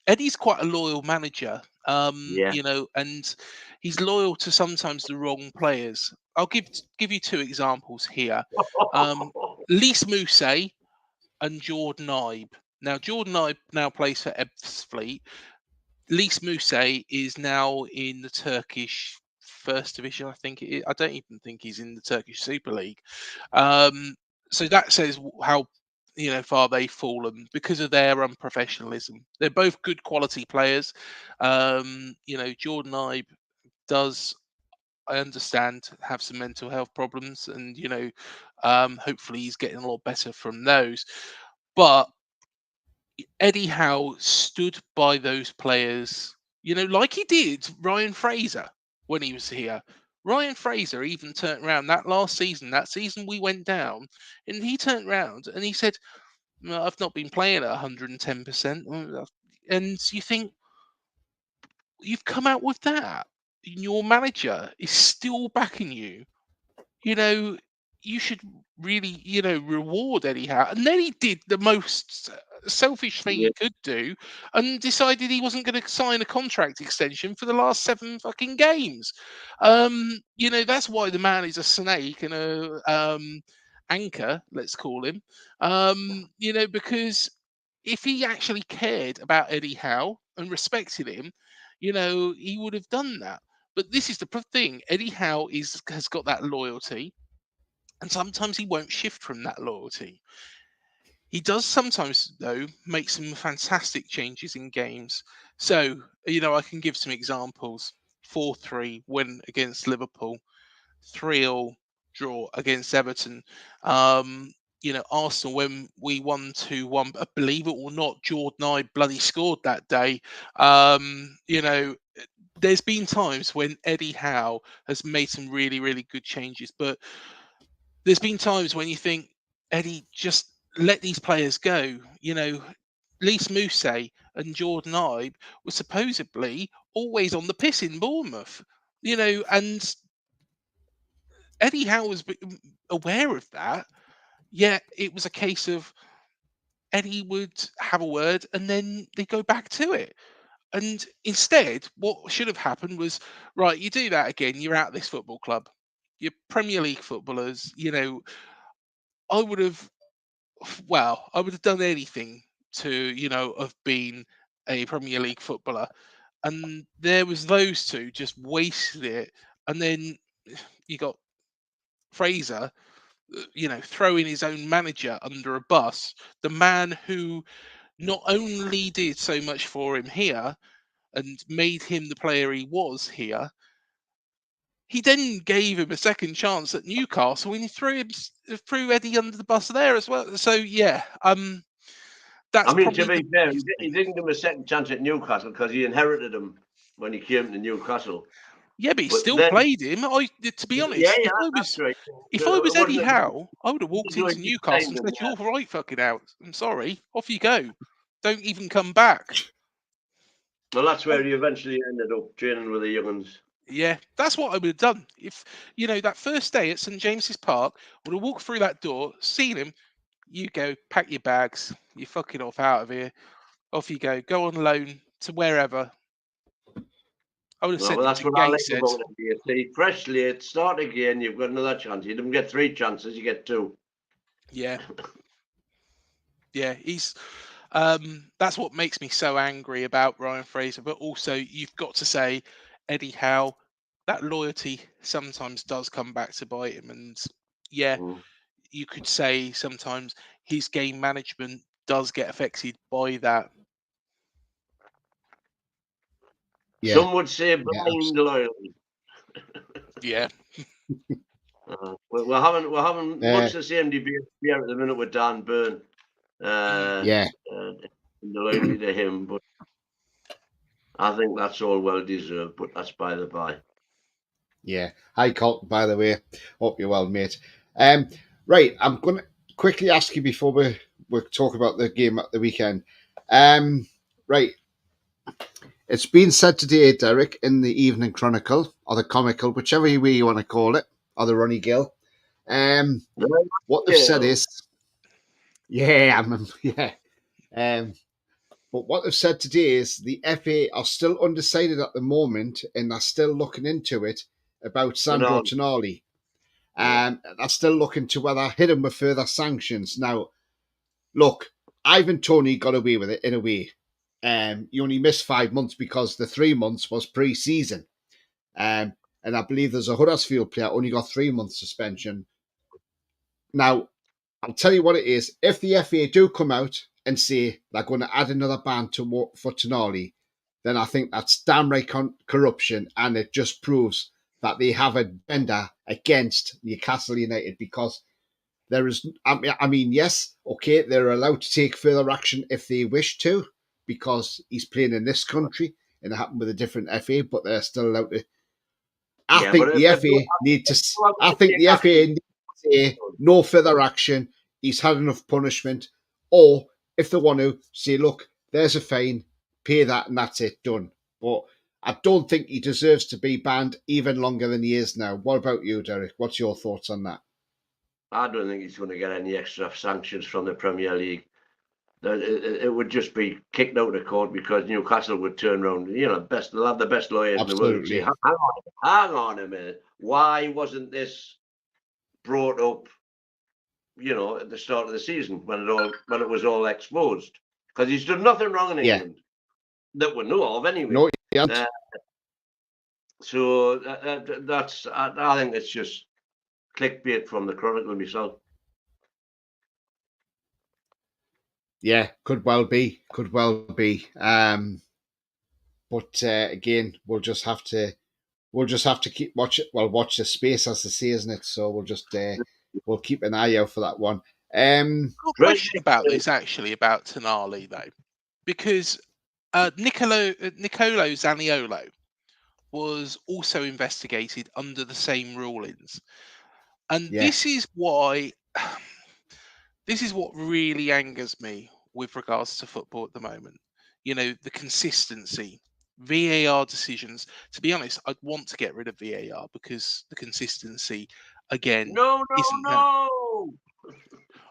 [SPEAKER 3] Eddie's quite a loyal manager,
[SPEAKER 2] Yeah.
[SPEAKER 3] and he's loyal to sometimes the wrong players. I'll give you two examples here. Lys Mousset and Jordan Ibe. Now, Jordan Ibe now plays for Ebbsfleet. Lys Mousset is now in the Turkish First Division, I think it is. I don't even think he's in the Turkish Super League. So that says how far they've fallen because of their unprofessionalism. They're both good quality players. Jordan Ibe does, I understand, have some mental health problems, and hopefully he's getting a lot better from those. But Eddie Howe stood by those players, like he did Ryan Fraser when he was here. Ryan Fraser even turned around that season we went down, and he turned around and he said, "No, I've not been playing at 110%." And you think, you've come out with that. Your manager is still backing you. you know, you should really, reward Eddie Howe. And then he did the most selfish thing
[SPEAKER 2] Yeah.
[SPEAKER 3] he could do and decided he wasn't going to sign a contract extension for the last 7 fucking games. That's why the man is a snake and a anchor, let's call him. Because if he actually cared about Eddie Howe and respected him, he would have done that. But this is the thing. Eddie Howe has got that loyalty, and sometimes he won't shift from that loyalty. He does sometimes, though, make some fantastic changes in games. So, I can give some examples. 4-3 win against Liverpool, 3-3 draw against Everton. Arsenal, when we won 2-1, believe it or not, Jordan Ibe bloody scored that day. There's been times when Eddie Howe has made some really, really good changes, but there's been times when you think, Eddie, just let these players go. Lys Mousset and Jordan Ibe were supposedly always on the piss in Bournemouth, and Eddie Howe was aware of that. Yet it was a case of Eddie would have a word and then they go back to it. And instead, what should have happened was, right, you do that again, you're out of this football club. You're Premier League footballers. I would have, I would have done anything to, have been a Premier League footballer. And there was those two just wasted it. And then you got Fraser, throwing his own manager under a bus, the man who not only did so much for him here and made him the player he was here, he then gave him a second chance at Newcastle and he threw Eddie under the bus there as well. So yeah, that's
[SPEAKER 2] to
[SPEAKER 3] probably
[SPEAKER 2] be
[SPEAKER 3] the
[SPEAKER 2] fair,
[SPEAKER 3] biggest
[SPEAKER 2] he
[SPEAKER 3] thing.
[SPEAKER 2] didn't give him a second chance at Newcastle because he inherited him when he came to Newcastle.
[SPEAKER 3] Yeah, but he
[SPEAKER 2] But
[SPEAKER 3] still
[SPEAKER 2] then,
[SPEAKER 3] played him. To be honest,
[SPEAKER 2] that's right.
[SPEAKER 3] if I was
[SPEAKER 2] It
[SPEAKER 3] Eddie
[SPEAKER 2] wasn't
[SPEAKER 3] Howe, I would have
[SPEAKER 2] it
[SPEAKER 3] walked
[SPEAKER 2] wasn't
[SPEAKER 3] into
[SPEAKER 2] like he
[SPEAKER 3] Newcastle
[SPEAKER 2] signed
[SPEAKER 3] and
[SPEAKER 2] him,
[SPEAKER 3] said, "You're right, fucking out. I'm sorry. Off you go. Don't even come back."
[SPEAKER 2] Well, that's where he eventually ended up training with the younguns.
[SPEAKER 3] Yeah, that's what I would have done. If, that first day at St. James's Park, would have walked through that door, seen him, you go, pack your bags, you're fucking off out of here. Off you go on loan to wherever. I would have
[SPEAKER 2] Well,
[SPEAKER 3] sent him
[SPEAKER 2] that's
[SPEAKER 3] to
[SPEAKER 2] what I like
[SPEAKER 3] Gateshead.
[SPEAKER 2] about it. You see, fresh slate, start again, you've got another chance. You didn't get 3 chances, you get 2.
[SPEAKER 3] Yeah. Yeah, that's what makes me so angry about Ryan Fraser. But also, you've got to say, Eddie Howe, that loyalty sometimes does come back to bite him. And yeah, you could say sometimes his game management does get affected by that.
[SPEAKER 1] Yeah.
[SPEAKER 2] Some would say blind loyalty.
[SPEAKER 3] Yeah.
[SPEAKER 2] We're having much the same debate here at the minute with Dan Byrne. Loyalty to him, but I think that's all well deserved. But that's by the by.
[SPEAKER 1] Yeah. Hi, Colt, by the way. Hope you're well, mate. Right, I'm going to quickly ask you before we talk about the game at the weekend. Right. It's been said today, Derek, in the Evening Chronicle, or the Comical, whichever way you want to call it, or the Ronnie Gill. What they've said is, but what they've said today is the FA are still undecided at the moment, and they're still looking into it about Sandro Tonali. They're still looking to whether hit him with further sanctions. Now, look, Ivan Toney got away with it in a way. You only missed 5 months because the 3 months was pre-season. And I believe there's a Huddersfield player only got 3 months suspension. Now, I'll tell you what it is. If the FA do come out and say they're going to add another ban for Tonali, then I think that's damn right corruption, and it just proves that they have a agenda against Newcastle United, because there is, I mean, yes, okay, they're allowed to take further action if they wish to, because he's playing in this country and it happened with a different FA, but they're still allowed to. I think the FA need to say no further action. He's had enough punishment, or if they want to say, look, there's a fine, pay that, and that's it, done. But I don't think he deserves to be banned even longer than he is now. What about you, Derek? What's your thoughts on that?
[SPEAKER 2] I don't think he's going to get any extra sanctions from the Premier League. It would just be kicked out of court because Newcastle would turn around. They'll have the best lawyers in the world and say, hang on a minute. Why wasn't this brought up, at the start of the season when it was all exposed? Because he's done nothing wrong in England that we know of anyway.
[SPEAKER 1] No, he hasn't.
[SPEAKER 2] So that's, I think it's just clickbait from the Chronicle myself.
[SPEAKER 1] Yeah, could well be. But again, we'll just have to we'll just have to watch the space, as they say, isn't it? So we'll keep an eye out for that one.
[SPEAKER 3] I've got a question about this actually about Tonali though, because Nicolo Zaniolo was also investigated under the same rulings, and
[SPEAKER 1] Yeah.
[SPEAKER 3] this is why this is what really angers me with regards to football at the moment. You know, the consistency, VAR decisions. To be honest, I'd want to get rid of VAR because the consistency again
[SPEAKER 2] No, no,
[SPEAKER 3] isn't there.
[SPEAKER 2] no.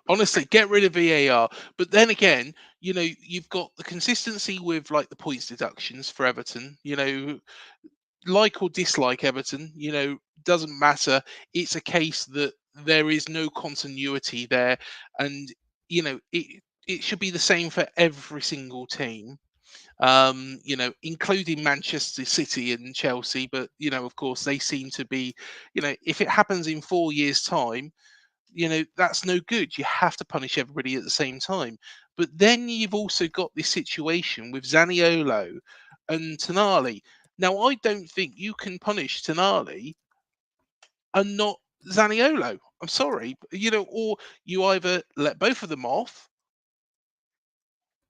[SPEAKER 3] Honestly, get rid of VAR. But then again, you know, you've got the consistency with like the points deductions for Everton. You know, like or dislike Everton, you know, doesn't matter. It's a case that there is no continuity there, and you know, it should be the same for every single team. You know, including Manchester City and Chelsea, but you know, of course, they seem to be, you know, if it happens in 4 years' time, you know, that's no good. You have to punish everybody at the same time. But then you've also got this situation with Zaniolo and Tonali. Now, I don't think you can punish Tonali and not Zaniolo. I'm sorry, you know, or you either let both of them off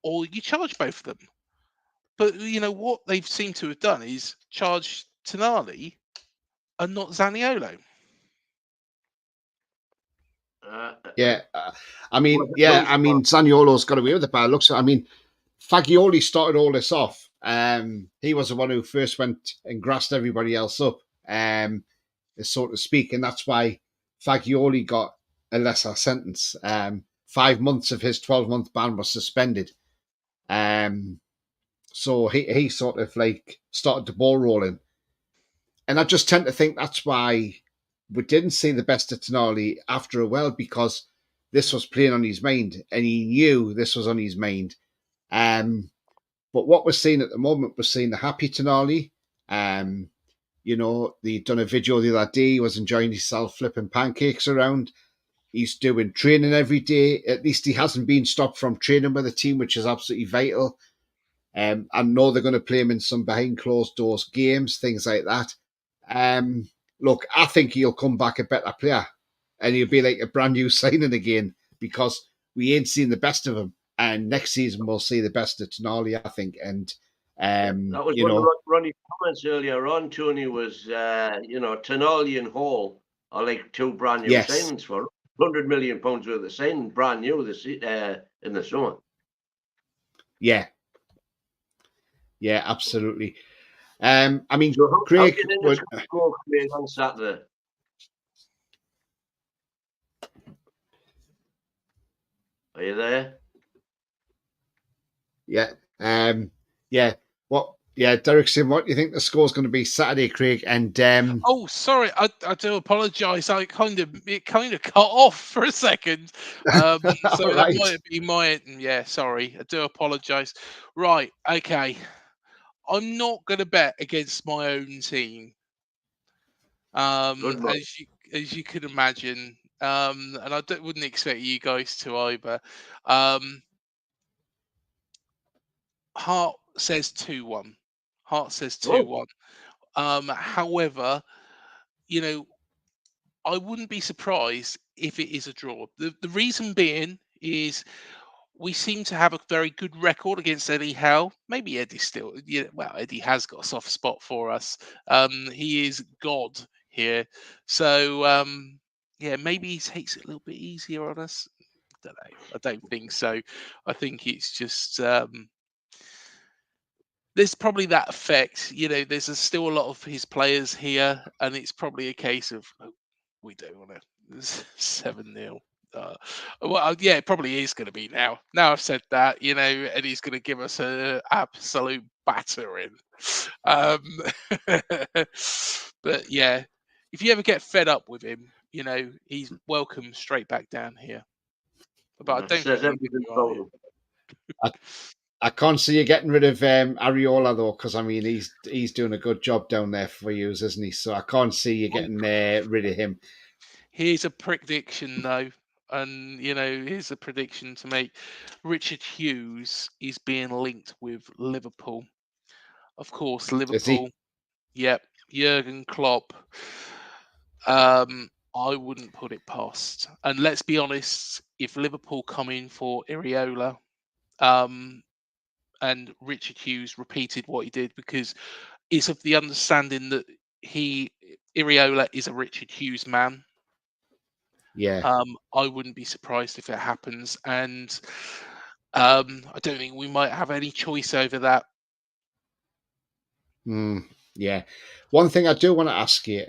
[SPEAKER 3] or you charge both of them. But you know what they've seemed to have done is charge Tonali and not Zaniolo.
[SPEAKER 1] Yeah, I mean, Zaniolo's got away with it by the looks. I mean, Fagioli started all this off. He was the one who first went and grassed everybody else up, so to speak, and that's why Fagioli got a lesser sentence. 5 months of his 12-month ban was suspended. So he sort of like started the ball rolling, and I just tend to think that's why we didn't see the best of Tonali after a while, because this was playing on his mind and he knew this was on his mind. But what we're seeing at the moment, we're seeing the happy Tonali. You know, they done a video the other day. He was enjoying himself flipping pancakes around. He's doing training every day. At least he hasn't been stopped from training with the team, which is absolutely vital. I know they're going to play him in some behind closed doors games, things like that. Look, I think he'll come back a better player, and he'll be like a brand new signing again, because we ain't seen the best of him. And next season we'll see the best of Tonali, I think. And
[SPEAKER 2] that was
[SPEAKER 1] you
[SPEAKER 2] one of
[SPEAKER 1] know,
[SPEAKER 2] Ronnie's comments earlier on. Tony was, you know, Tonali and Hall are like two brand new
[SPEAKER 1] yes,
[SPEAKER 2] signings for £100 million worth of signing, brand new in the summer.
[SPEAKER 1] yeah, absolutely. I mean,
[SPEAKER 2] So how
[SPEAKER 1] Craig
[SPEAKER 2] do you think
[SPEAKER 1] would.
[SPEAKER 2] it's going to go, Craig, on Saturday? Are you there?
[SPEAKER 1] Yeah, yeah. What? Yeah, Derrickson, what do you think the score's going to be Saturday, Craig? And
[SPEAKER 3] Oh, sorry, I do apologise. It kind of cut off for a second. So
[SPEAKER 1] all
[SPEAKER 3] that
[SPEAKER 1] right.
[SPEAKER 3] might be my yeah. Sorry, I do apologise. Right, okay. I'm not going to bet against my own team.
[SPEAKER 2] Good man.
[SPEAKER 3] As you can imagine, and wouldn't expect you guys to either. Heart says 2-1. Heart says 2-1. However, you know, I wouldn't be surprised if it is a draw. The reason being is we seem to have a very good record against Eddie Howe. Maybe Eddie still, yeah, well, Eddie has got a soft spot for us. He is God here. So, yeah, maybe he takes it a little bit easier on us. I don't know. I don't think so. I think it's just there's probably that effect. You know, still a lot of his players here, and it's probably a case of we don't want to 7-0. Well, yeah, it probably is going to be now. Now I've said that, you know, and he's going to give us an absolute battering. Um, but yeah, if you ever get fed up with him, you know, he's welcome straight back down here. But I
[SPEAKER 2] That
[SPEAKER 3] don't
[SPEAKER 2] says
[SPEAKER 3] think we're
[SPEAKER 2] everything
[SPEAKER 3] you
[SPEAKER 2] about
[SPEAKER 3] are.
[SPEAKER 2] him.
[SPEAKER 1] I can't see you getting rid of Ariola though, because I mean he's doing a good job down there for you, isn't he? So I can't see you getting rid of him.
[SPEAKER 3] Here's a prediction, though, and you know, here's a prediction to make. Richard Hughes is being linked with Liverpool. Of course,
[SPEAKER 1] Is he?
[SPEAKER 3] Liverpool. Yep, Jurgen Klopp, I wouldn't put it past. And let's be honest, if Liverpool come in for Iriola, and Richard Hughes repeated what he did, because it's of the understanding that Iriola is a Richard Hughes man.
[SPEAKER 1] Yeah.
[SPEAKER 3] I wouldn't be surprised if it happens, and I don't think we might have any choice over that.
[SPEAKER 1] Yeah. One thing I do want to ask you,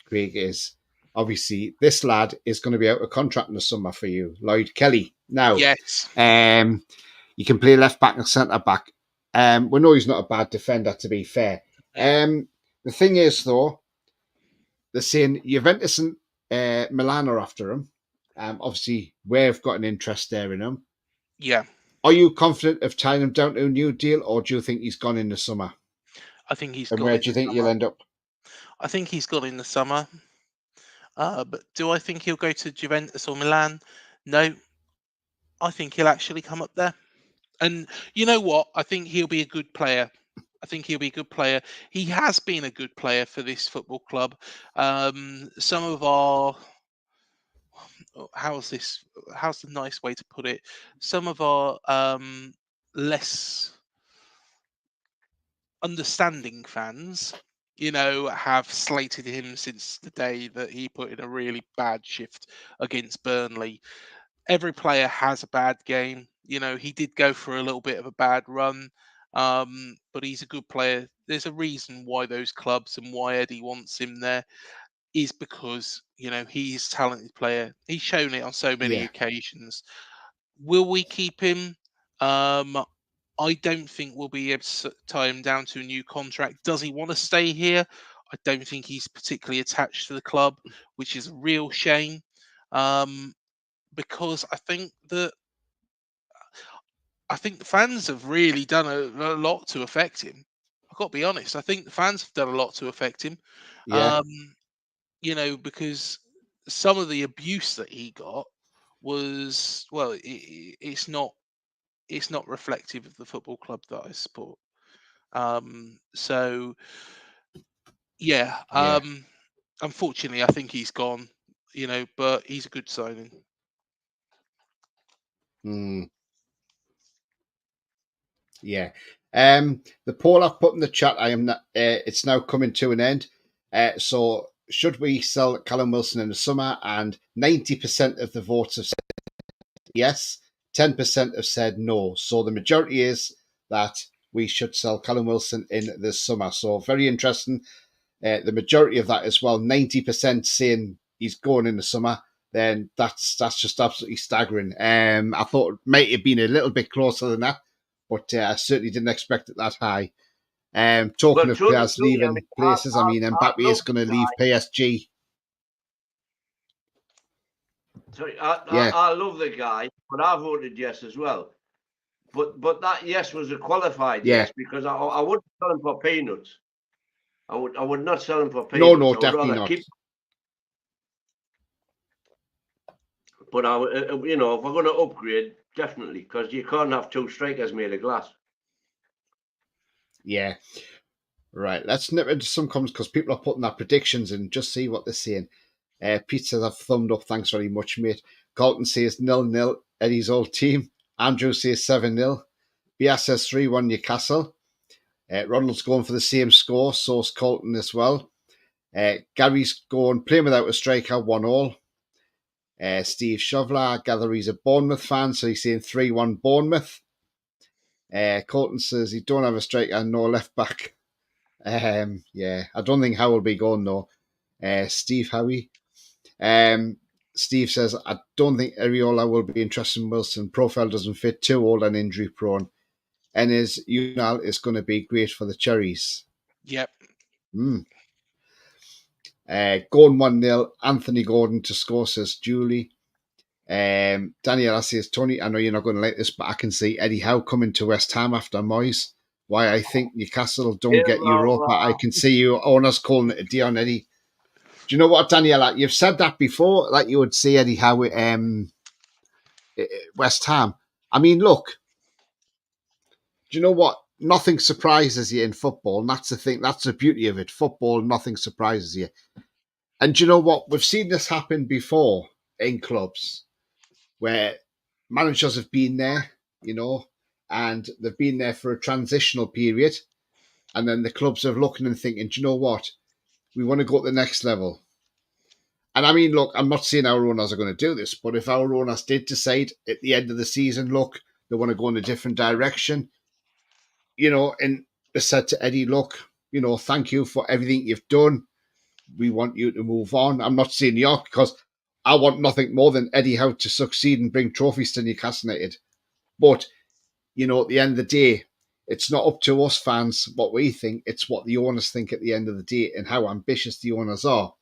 [SPEAKER 1] Craig, is obviously this lad is going to be out of contract in the summer for you, Lloyd Kelly. Now,
[SPEAKER 3] Yes.
[SPEAKER 1] you can play left back and centre back. We know he's not a bad defender, to be fair. The thing is, though, they're saying Juventus and Milan are after him. Obviously, we've got an interest there in him.
[SPEAKER 3] Yeah.
[SPEAKER 1] Are you confident of tying him down to a new deal, or do you think he's gone in the summer?
[SPEAKER 3] I think he's
[SPEAKER 1] And
[SPEAKER 3] gone.
[SPEAKER 1] where
[SPEAKER 3] In
[SPEAKER 1] do you
[SPEAKER 3] the
[SPEAKER 1] think
[SPEAKER 3] summer.
[SPEAKER 1] you'll end up?
[SPEAKER 3] I think he's gone in the summer. But do I think he'll go to Juventus or Milan? No. I think he'll actually come up there. And you know what? I think he'll be a good player. I think he'll be a good player. He has been a good player for this football club. Some of our how's the nice way to put it? Some of our less understanding fans, have slated him since the day that he put in a really bad shift against Burnley. Every player has a bad game. He did go for a little bit of a bad run, but he's a good player. There's a reason why those clubs and why Eddie wants him there is because, he's a talented player. He's shown it on so many
[SPEAKER 1] Yeah.
[SPEAKER 3] occasions. Will we keep him? I don't think we'll be able to tie him down to a new contract. Does he want to stay here? I don't think he's particularly attached to the club, which is a real shame. Because I think the fans have really done a lot to affect him. I've got to be honest. I think the fans have done a lot to affect him.
[SPEAKER 1] Yeah.
[SPEAKER 3] Because some of the abuse that he got was, well, it's not reflective of the football club that I support. So yeah,
[SPEAKER 1] Yeah.
[SPEAKER 3] unfortunately, I think he's gone. But he's a good signing.
[SPEAKER 1] Yeah. The poll I've put in the chat, it's now coming to an end. So should we sell Callum Wilson in the summer? And 90% of the votes have said yes, 10% have said no. So the majority is that we should sell Callum Wilson in the summer. So very interesting. The majority of that as well, 90% saying he's going in the summer. Then that's just absolutely staggering. I thought it might have been a little bit closer than that, but I certainly didn't expect it that high. Talking
[SPEAKER 2] Well,
[SPEAKER 1] of players leaving places,
[SPEAKER 2] I
[SPEAKER 1] Mbappe is
[SPEAKER 2] love
[SPEAKER 1] going to
[SPEAKER 2] the
[SPEAKER 1] leave
[SPEAKER 2] guy.
[SPEAKER 1] PSG.
[SPEAKER 2] Sorry,
[SPEAKER 1] Yeah,
[SPEAKER 2] I love the guy, but I voted yes as well. But that yes was a qualified
[SPEAKER 1] yeah.
[SPEAKER 2] yes, because I wouldn't sell him for peanuts. I would not sell him for
[SPEAKER 1] No,
[SPEAKER 2] peanuts. I would
[SPEAKER 1] definitely
[SPEAKER 2] rather
[SPEAKER 1] not.
[SPEAKER 2] keep. But if we're going to upgrade, definitely, because you can't have two strikers made of glass.
[SPEAKER 1] Yeah. Right, let's nip into some comments because people are putting their predictions in. Just see what they're saying. Pete says, I've thumbed up. Thanks very much, mate. Colton says 0-0, Eddie's old team. Andrew says 7-0. Bias says 3-1 Newcastle. Ronald's going for the same score. So's Colton as well. Gary's going playing without a striker, 1-1. Steve Shovler, I gather he's a Bournemouth fan, so he's saying 3-1 Bournemouth. Colton says he don't have a striker and no left back. Yeah, I don't think Howe will be going though. Steve Howie. Steve says, I don't think Ariola will be interested in Wilson. Profile doesn't fit, too old and injury prone. And his Unal is going to be great for the Cherries.
[SPEAKER 3] Yep.
[SPEAKER 1] Gordon 1-0. Anthony Gordon to score, says Julie. Daniela says, Tony, I know you're not going to like this, but I can see Eddie Howe coming to West Ham after Moyes. Why I think Newcastle don't get Europa. I can see you owners calling it a D on Eddie. Do you know what, Daniela? You've said that before, like you would see Eddie Howe West Ham. I mean, look, do you know what? nothing surprises you in football, and that's the thing. That's the beauty of it. Football, nothing surprises you. And do you know what? We've seen this happen before in clubs where managers have been there, and they've been there for a transitional period, and then the clubs are looking and thinking, do you know what? We want to go to the next level. And I mean, look, I'm not saying our owners are going to do this, but if our owners did decide at the end of the season, look, they want to go in a different direction, and they said to Eddie, look, thank you for everything you've done. We want you to move on. I'm not saying you, because I want nothing more than Eddie Howe to succeed and bring trophies to Newcastle United. But, at the end of the day, it's not up to us fans what we think. It's what the owners think at the end of the day and how ambitious the owners are.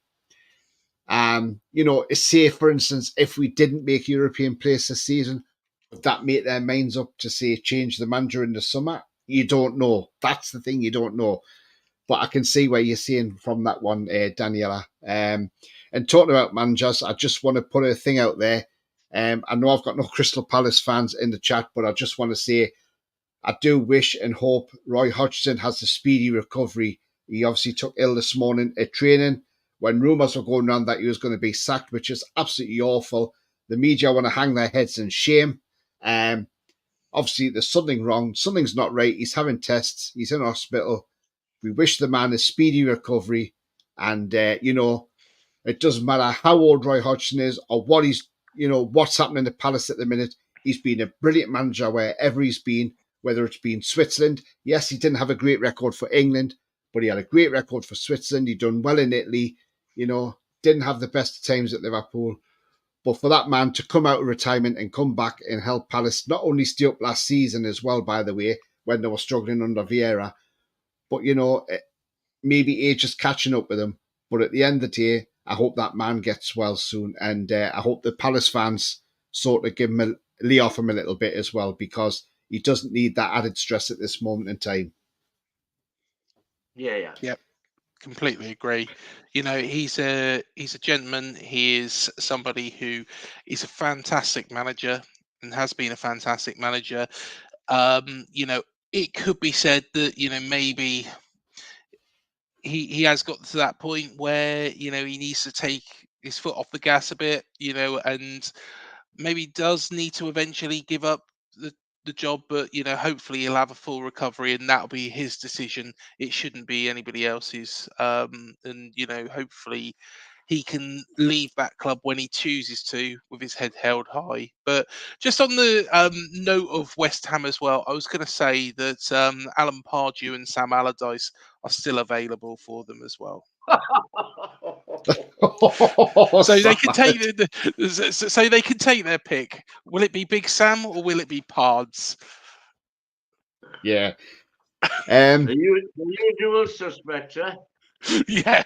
[SPEAKER 1] Say, for instance, if we didn't make European place this season, would that make their minds up to, say, change the manager in the summer? You don't know. That's the thing, you don't know. But I can see where you're saying from that one, Daniela. And talking about managers, I just want to put a thing out there. I know I've got no Crystal Palace fans in the chat, but I just want to say I do wish and hope Roy Hodgson has a speedy recovery. He obviously took ill this morning at training when rumours were going around that he was going to be sacked, which is absolutely awful. The media want to hang their heads in shame. Obviously, there's something wrong. Something's not right. He's having tests. He's in hospital. We wish the man a speedy recovery. And, it doesn't matter how old Roy Hodgson is or what what's happening at Palace at the minute. He's been a brilliant manager wherever he's been, whether it's been Switzerland. Yes, he didn't have a great record for England, but he had a great record for Switzerland. He done well in Italy, didn't have the best of times at Liverpool. But for that man to come out of retirement and come back and help Palace, not only stay up last season as well, by the way, when they were struggling under Vieira, but, maybe age is catching up with him. But at the end of the day, I hope that man gets well soon. And I hope the Palace fans sort of lay off him a little bit as well, because he doesn't need that added stress at this moment in time.
[SPEAKER 2] Yeah.
[SPEAKER 3] Yep. Completely agree. He's a gentleman. He is somebody who is a fantastic manager and has been a fantastic manager. It could be said that maybe he has got to that point where he needs to take his foot off the gas a bit, and maybe does need to eventually give up the job, but hopefully he'll have a full recovery and that'll be his decision. It shouldn't be anybody else's. And hopefully he can leave that club when he chooses to, with his head held high. But just on the note of West Ham as well, I was going to say that Alan Pardew and Sam Allardyce are still available for them as well. So they can take so they can take their pick. Will it be Big Sam or will it be Pards?
[SPEAKER 1] Yeah.
[SPEAKER 2] The usual suspects, eh?
[SPEAKER 3] Yeah.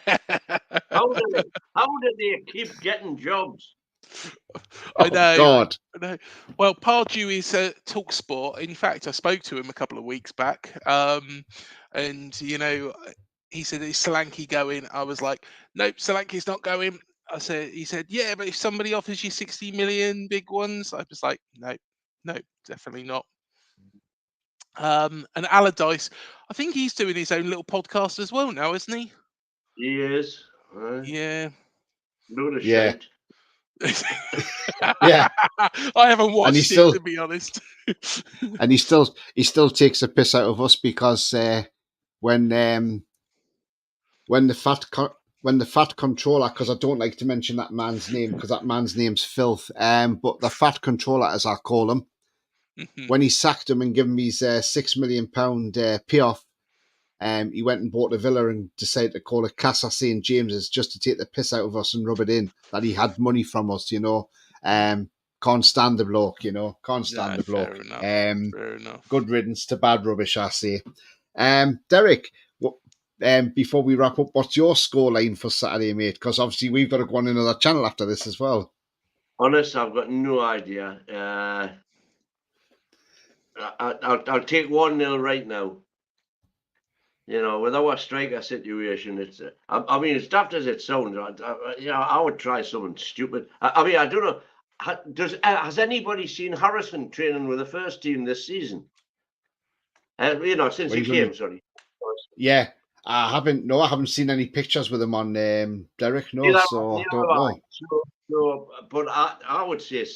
[SPEAKER 2] How did they keep getting jobs?
[SPEAKER 3] I know.
[SPEAKER 1] God.
[SPEAKER 3] I know. Well, Pardew is a Talk Sport. In fact, I spoke to him a couple of weeks back, and he said, "Is Solanke going?" I was like, "Nope, Solanke's not going." He said, "Yeah, but if somebody offers you 60 million big ones," I was like, "No, definitely not." And Allardyce, I think he's doing his own little podcast as well now, isn't he?
[SPEAKER 2] He is.
[SPEAKER 3] Yeah.
[SPEAKER 2] Load of
[SPEAKER 1] Yeah.
[SPEAKER 2] shite.
[SPEAKER 1] Yeah.
[SPEAKER 3] I haven't watched it, to be honest.
[SPEAKER 1] And he still takes a piss out of us because when the fat controller, because I don't like to mention that man's name because that man's name's filth, but the fat controller, as I call him, when he sacked him and gave him his £6 million payoff, he went and bought a villa and decided to call it Casa St. James's just to take the piss out of us and rub it in that he had money from us, Can't stand the bloke, Can't stand the bloke.
[SPEAKER 3] Fair enough.
[SPEAKER 1] Good riddance to bad rubbish, I say. Derek, before we wrap up, what's your scoreline for Saturday, mate? Because obviously we've got to go on another channel after this as well.
[SPEAKER 2] Honest, I've got no idea. I'll take 1-0 right now. With our striker situation, it's. I mean, as daft as it sounds, I would try something stupid. I mean, I don't know. Has anybody seen Harrison training with the first team this season? Since
[SPEAKER 1] When
[SPEAKER 2] he
[SPEAKER 1] he's on the-
[SPEAKER 2] came, sorry.
[SPEAKER 1] Yeah, I haven't seen any pictures with him on Derek. No,
[SPEAKER 2] Neither
[SPEAKER 1] so don't
[SPEAKER 2] have I.
[SPEAKER 1] know.
[SPEAKER 2] But I would say,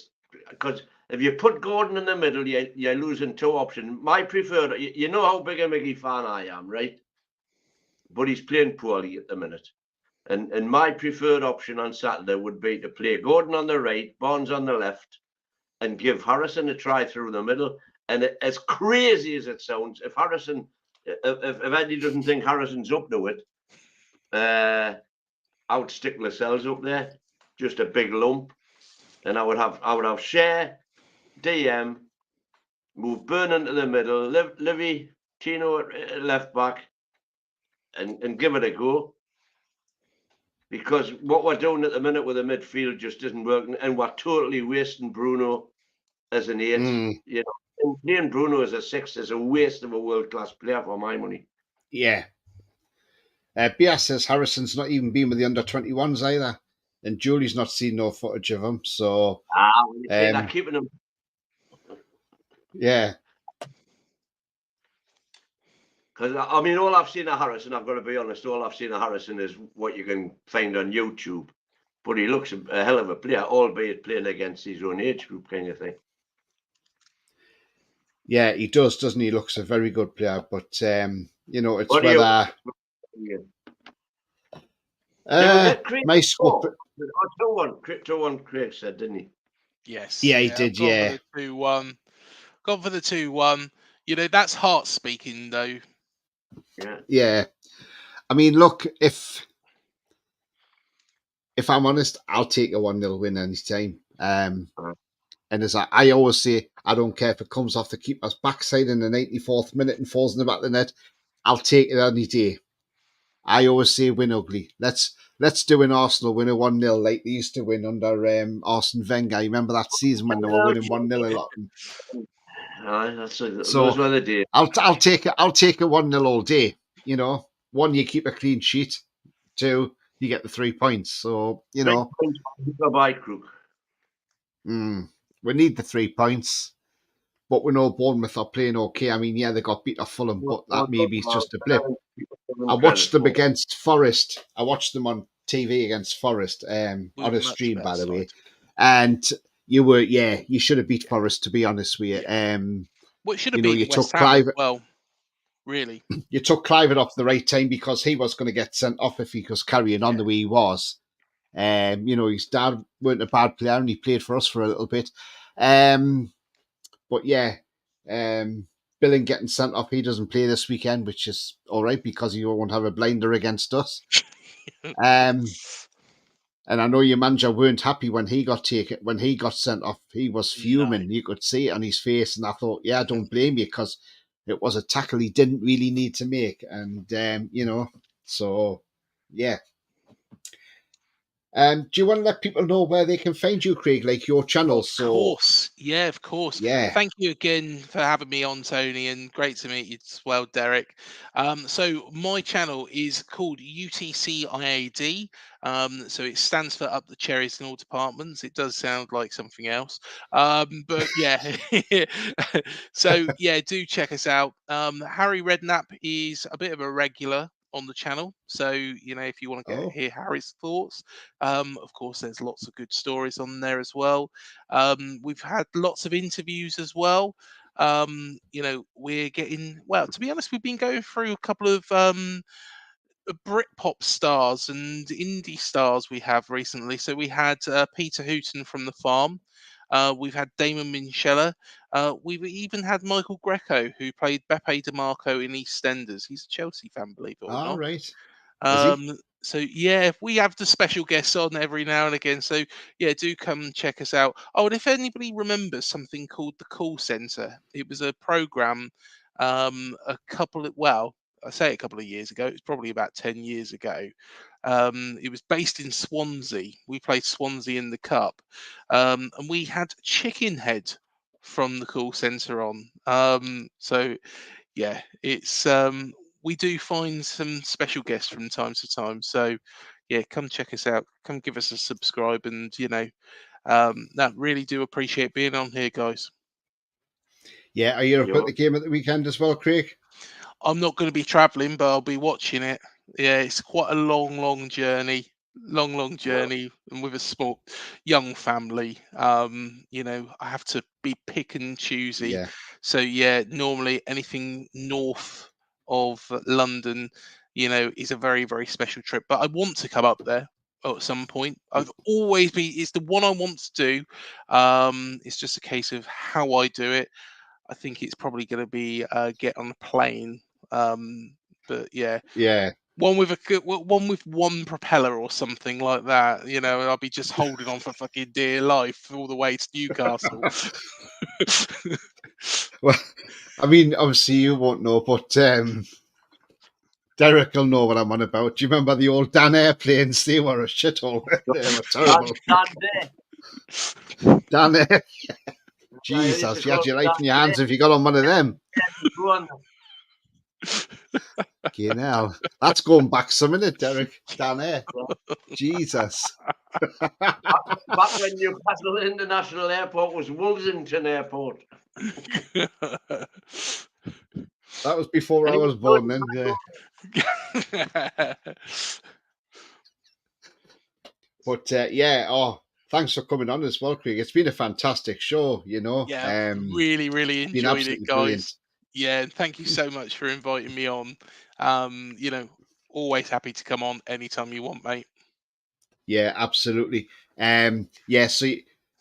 [SPEAKER 2] because if you put Gordon in the middle, you're losing two options. My preferred, you know how big a Miggy fan I am, right? But he's playing poorly at the minute. And my preferred option on Saturday would be to play Gordon on the right, Barnes on the left, and give Harrison a try through the middle. And as crazy as it sounds, if Eddie doesn't think Harrison's up to it, I would stick Lascelles up there, just a big lump, and I would have Share, DM, move Burnham to the middle, Livy, Tino at left back, and give it a go. Because what we're doing at the minute with the midfield just isn't working, and we're totally wasting Bruno as an 8. And playing Bruno as a 6 is a waste of a world-class player for my money.
[SPEAKER 1] Yeah. BS says Harrison's not even been with the under-21s either, and Julie's not seen no footage of him. So
[SPEAKER 2] They're keeping him.
[SPEAKER 1] Yeah.
[SPEAKER 2] Because, all I've seen of Harrison, I've got to be honest, all I've seen of Harrison is what you can find on YouTube. But he looks a hell of a player, albeit playing against his own age group kind of thing.
[SPEAKER 1] Yeah, he does, doesn't he? He looks a very good player. But, it's whether... my scope...
[SPEAKER 2] 2-1, Craig said, didn't he?
[SPEAKER 3] Yes.
[SPEAKER 1] Yeah, he did, yeah.
[SPEAKER 3] Gone for the 2-1. That's heart speaking, though.
[SPEAKER 1] Yeah. I mean, look, if I'm honest, I'll take a 1-0 win any time. And as I always say, I don't care if it comes off the keeper's backside in the 94th minute and falls in the back of the net. I'll take it any day. I always say win ugly. Let's do an Arsenal win a 1-0 like they used to win under Arsene Wenger. You remember that season when they were winning 1-0 a lot?
[SPEAKER 2] Those were the days.
[SPEAKER 1] I'll take it. I'll take a 1-0 all day. 1, you keep a clean sheet. 2, you get the 3 points. So
[SPEAKER 2] Bye, Crook.
[SPEAKER 1] We need the 3 points, but we know Bournemouth are playing okay. I mean, yeah, they got beat off Fulham, but that maybe is just a blip. I watched them against Forest. I watched them on TV against Forest on a stream, by the way. And you should have beat Forest, to be honest with you.
[SPEAKER 3] It should have been
[SPEAKER 1] you
[SPEAKER 3] West
[SPEAKER 1] took
[SPEAKER 3] Ham
[SPEAKER 1] Clive.
[SPEAKER 3] as well, really.
[SPEAKER 1] You took Clive off the right time because he was going to get sent off if he was carrying on the way he was. His dad weren't a bad player and he played for us for a little bit. But yeah, Billing getting sent off, he doesn't play this weekend, which is all right because he won't have a blinder against us. And I know your manager weren't happy when he got sent off. He was fuming. No. You could see it on his face. And I thought, I don't blame you because it was a tackle he didn't really need to make. And, so, yeah. Do you want to let people know where they can find you, Craig, like your channel?
[SPEAKER 3] Of course. Yeah, of course.
[SPEAKER 1] Yeah.
[SPEAKER 3] Thank you again for having me on, Tony, and great to meet you as well, Derek. So my channel is called UTCIAD. So it stands for Up the Cherries in All Departments. It does sound like something else. But yeah. So yeah, do check us out. Harry Redknapp is a bit of a regular on the channel, so if you want to hear Harry's thoughts, of course there's lots of good stories on there as well. We've had lots of interviews as well. We're getting, well, to be honest, we've been going through a couple of Britpop stars and indie stars we have recently. So we had Peter Hooton from The Farm. We've had Damon Minchella. We've even had Michael Greco, who played Beppe DeMarco in EastEnders. He's a Chelsea fan, believe it or not.
[SPEAKER 1] Right.
[SPEAKER 3] So yeah, we have the special guests on every now and again. So yeah, do come check us out. Oh, and if anybody remembers something called The Call Centre, it was a program a couple of years ago. It was probably about 10 years ago. It was based in Swansea. We played Swansea in the Cup, and we had Chickenhead from The Call Centre on. So yeah, it's we do find some special guests from time to time. So yeah, come check us out. Come give us a subscribe, and that really do appreciate being on here, guys.
[SPEAKER 1] Yeah, are you up at the game at the weekend as well, Craig?
[SPEAKER 3] I'm not going to be traveling, but I'll be watching it. Yeah, it's quite a long journey. Long journey, and with a small young family, I have to be pick and choosy.
[SPEAKER 1] Yeah.
[SPEAKER 3] So yeah, normally anything north of London, is a very special trip. But I want to come up there at some point. I've always been. It's the one I want to do. It's just a case of how I do it. I think it's probably going to be get on a plane. But yeah,
[SPEAKER 1] Yeah.
[SPEAKER 3] one with one with one propeller or something like that. And I'll be just holding on for fucking dear life all the way to Newcastle.
[SPEAKER 1] Well, I mean, obviously you won't know, but Derek will know what I'm on about. Do you remember the old Dan airplanes? They were a shithole. They were terrible. Dan Air. Jesus, you had your life in your hands if you got on one of them. Fucking hell. That's going back some minute, Derek. Dan Air. Jesus.
[SPEAKER 2] Back when Newcastle International Airport was Wolsington Airport.
[SPEAKER 1] That was before I was born then, yeah. But thanks for coming on as well, Craig. It's been a fantastic show,
[SPEAKER 3] Yeah, really enjoyed it, guys.
[SPEAKER 1] Brilliant.
[SPEAKER 3] Yeah, and thank you so much for inviting me on. Always happy to come on anytime you want, mate.
[SPEAKER 1] Yeah, absolutely. So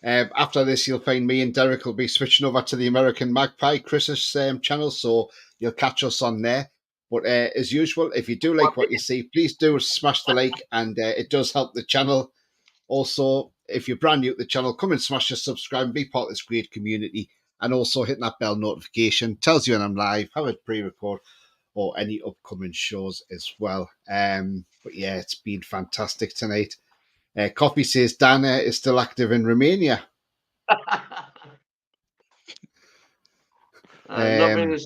[SPEAKER 1] after this, you'll find me and Derek will be switching over to the American Magpie, Chris's channel, so you'll catch us on there. But as usual, if you do like what you see, please do smash the like, and it does help the channel. Also, if you're brand new to the channel, come and smash the subscribe and be part of this great community. And also hit that bell notification. Tells you when I'm live, have a pre-record, or any upcoming shows as well. But yeah, it's been fantastic tonight. Coffee says Dana is still active in Romania.
[SPEAKER 2] Not be the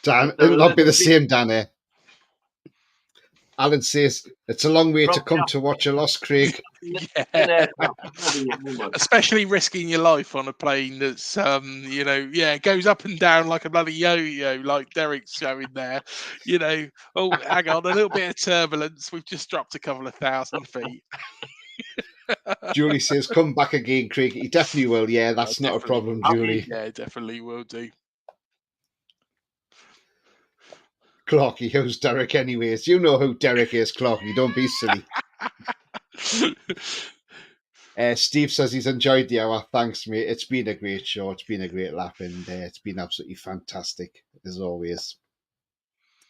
[SPEAKER 2] same,
[SPEAKER 1] it'll not be the same, Dana. Alan says it's a long way to come to watch a lost Craig.
[SPEAKER 3] Yeah. Especially risking your life on a plane that's goes up and down like a bloody yo-yo, like Derek's showing there. Oh, hang on, a little bit of turbulence. We've just dropped a couple of 1,000 feet.
[SPEAKER 1] Julie says, come back again, Craig. He definitely will. Yeah, that's not a problem, Julie.
[SPEAKER 3] Yeah, definitely will do.
[SPEAKER 1] Clarky, who's Derek anyways? You know who Derek is, Clarky. Don't be silly. Steve says he's enjoyed the hour. Thanks, mate. It's been a great show. It's been a great laugh, and it's been absolutely fantastic, as always.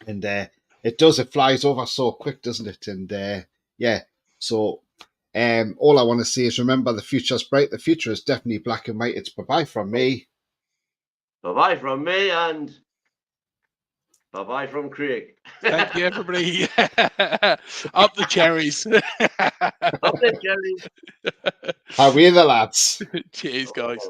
[SPEAKER 1] And it flies over so quick, doesn't it? And so all I want to say is remember, the future's bright. The future is definitely black and white. It's bye-bye from me.
[SPEAKER 2] Bye-bye from me, and bye-bye from Craig.
[SPEAKER 3] Thank you, everybody. Up the cherries.
[SPEAKER 2] Up the cherries.
[SPEAKER 1] How are we, the lads?
[SPEAKER 3] Cheers, guys.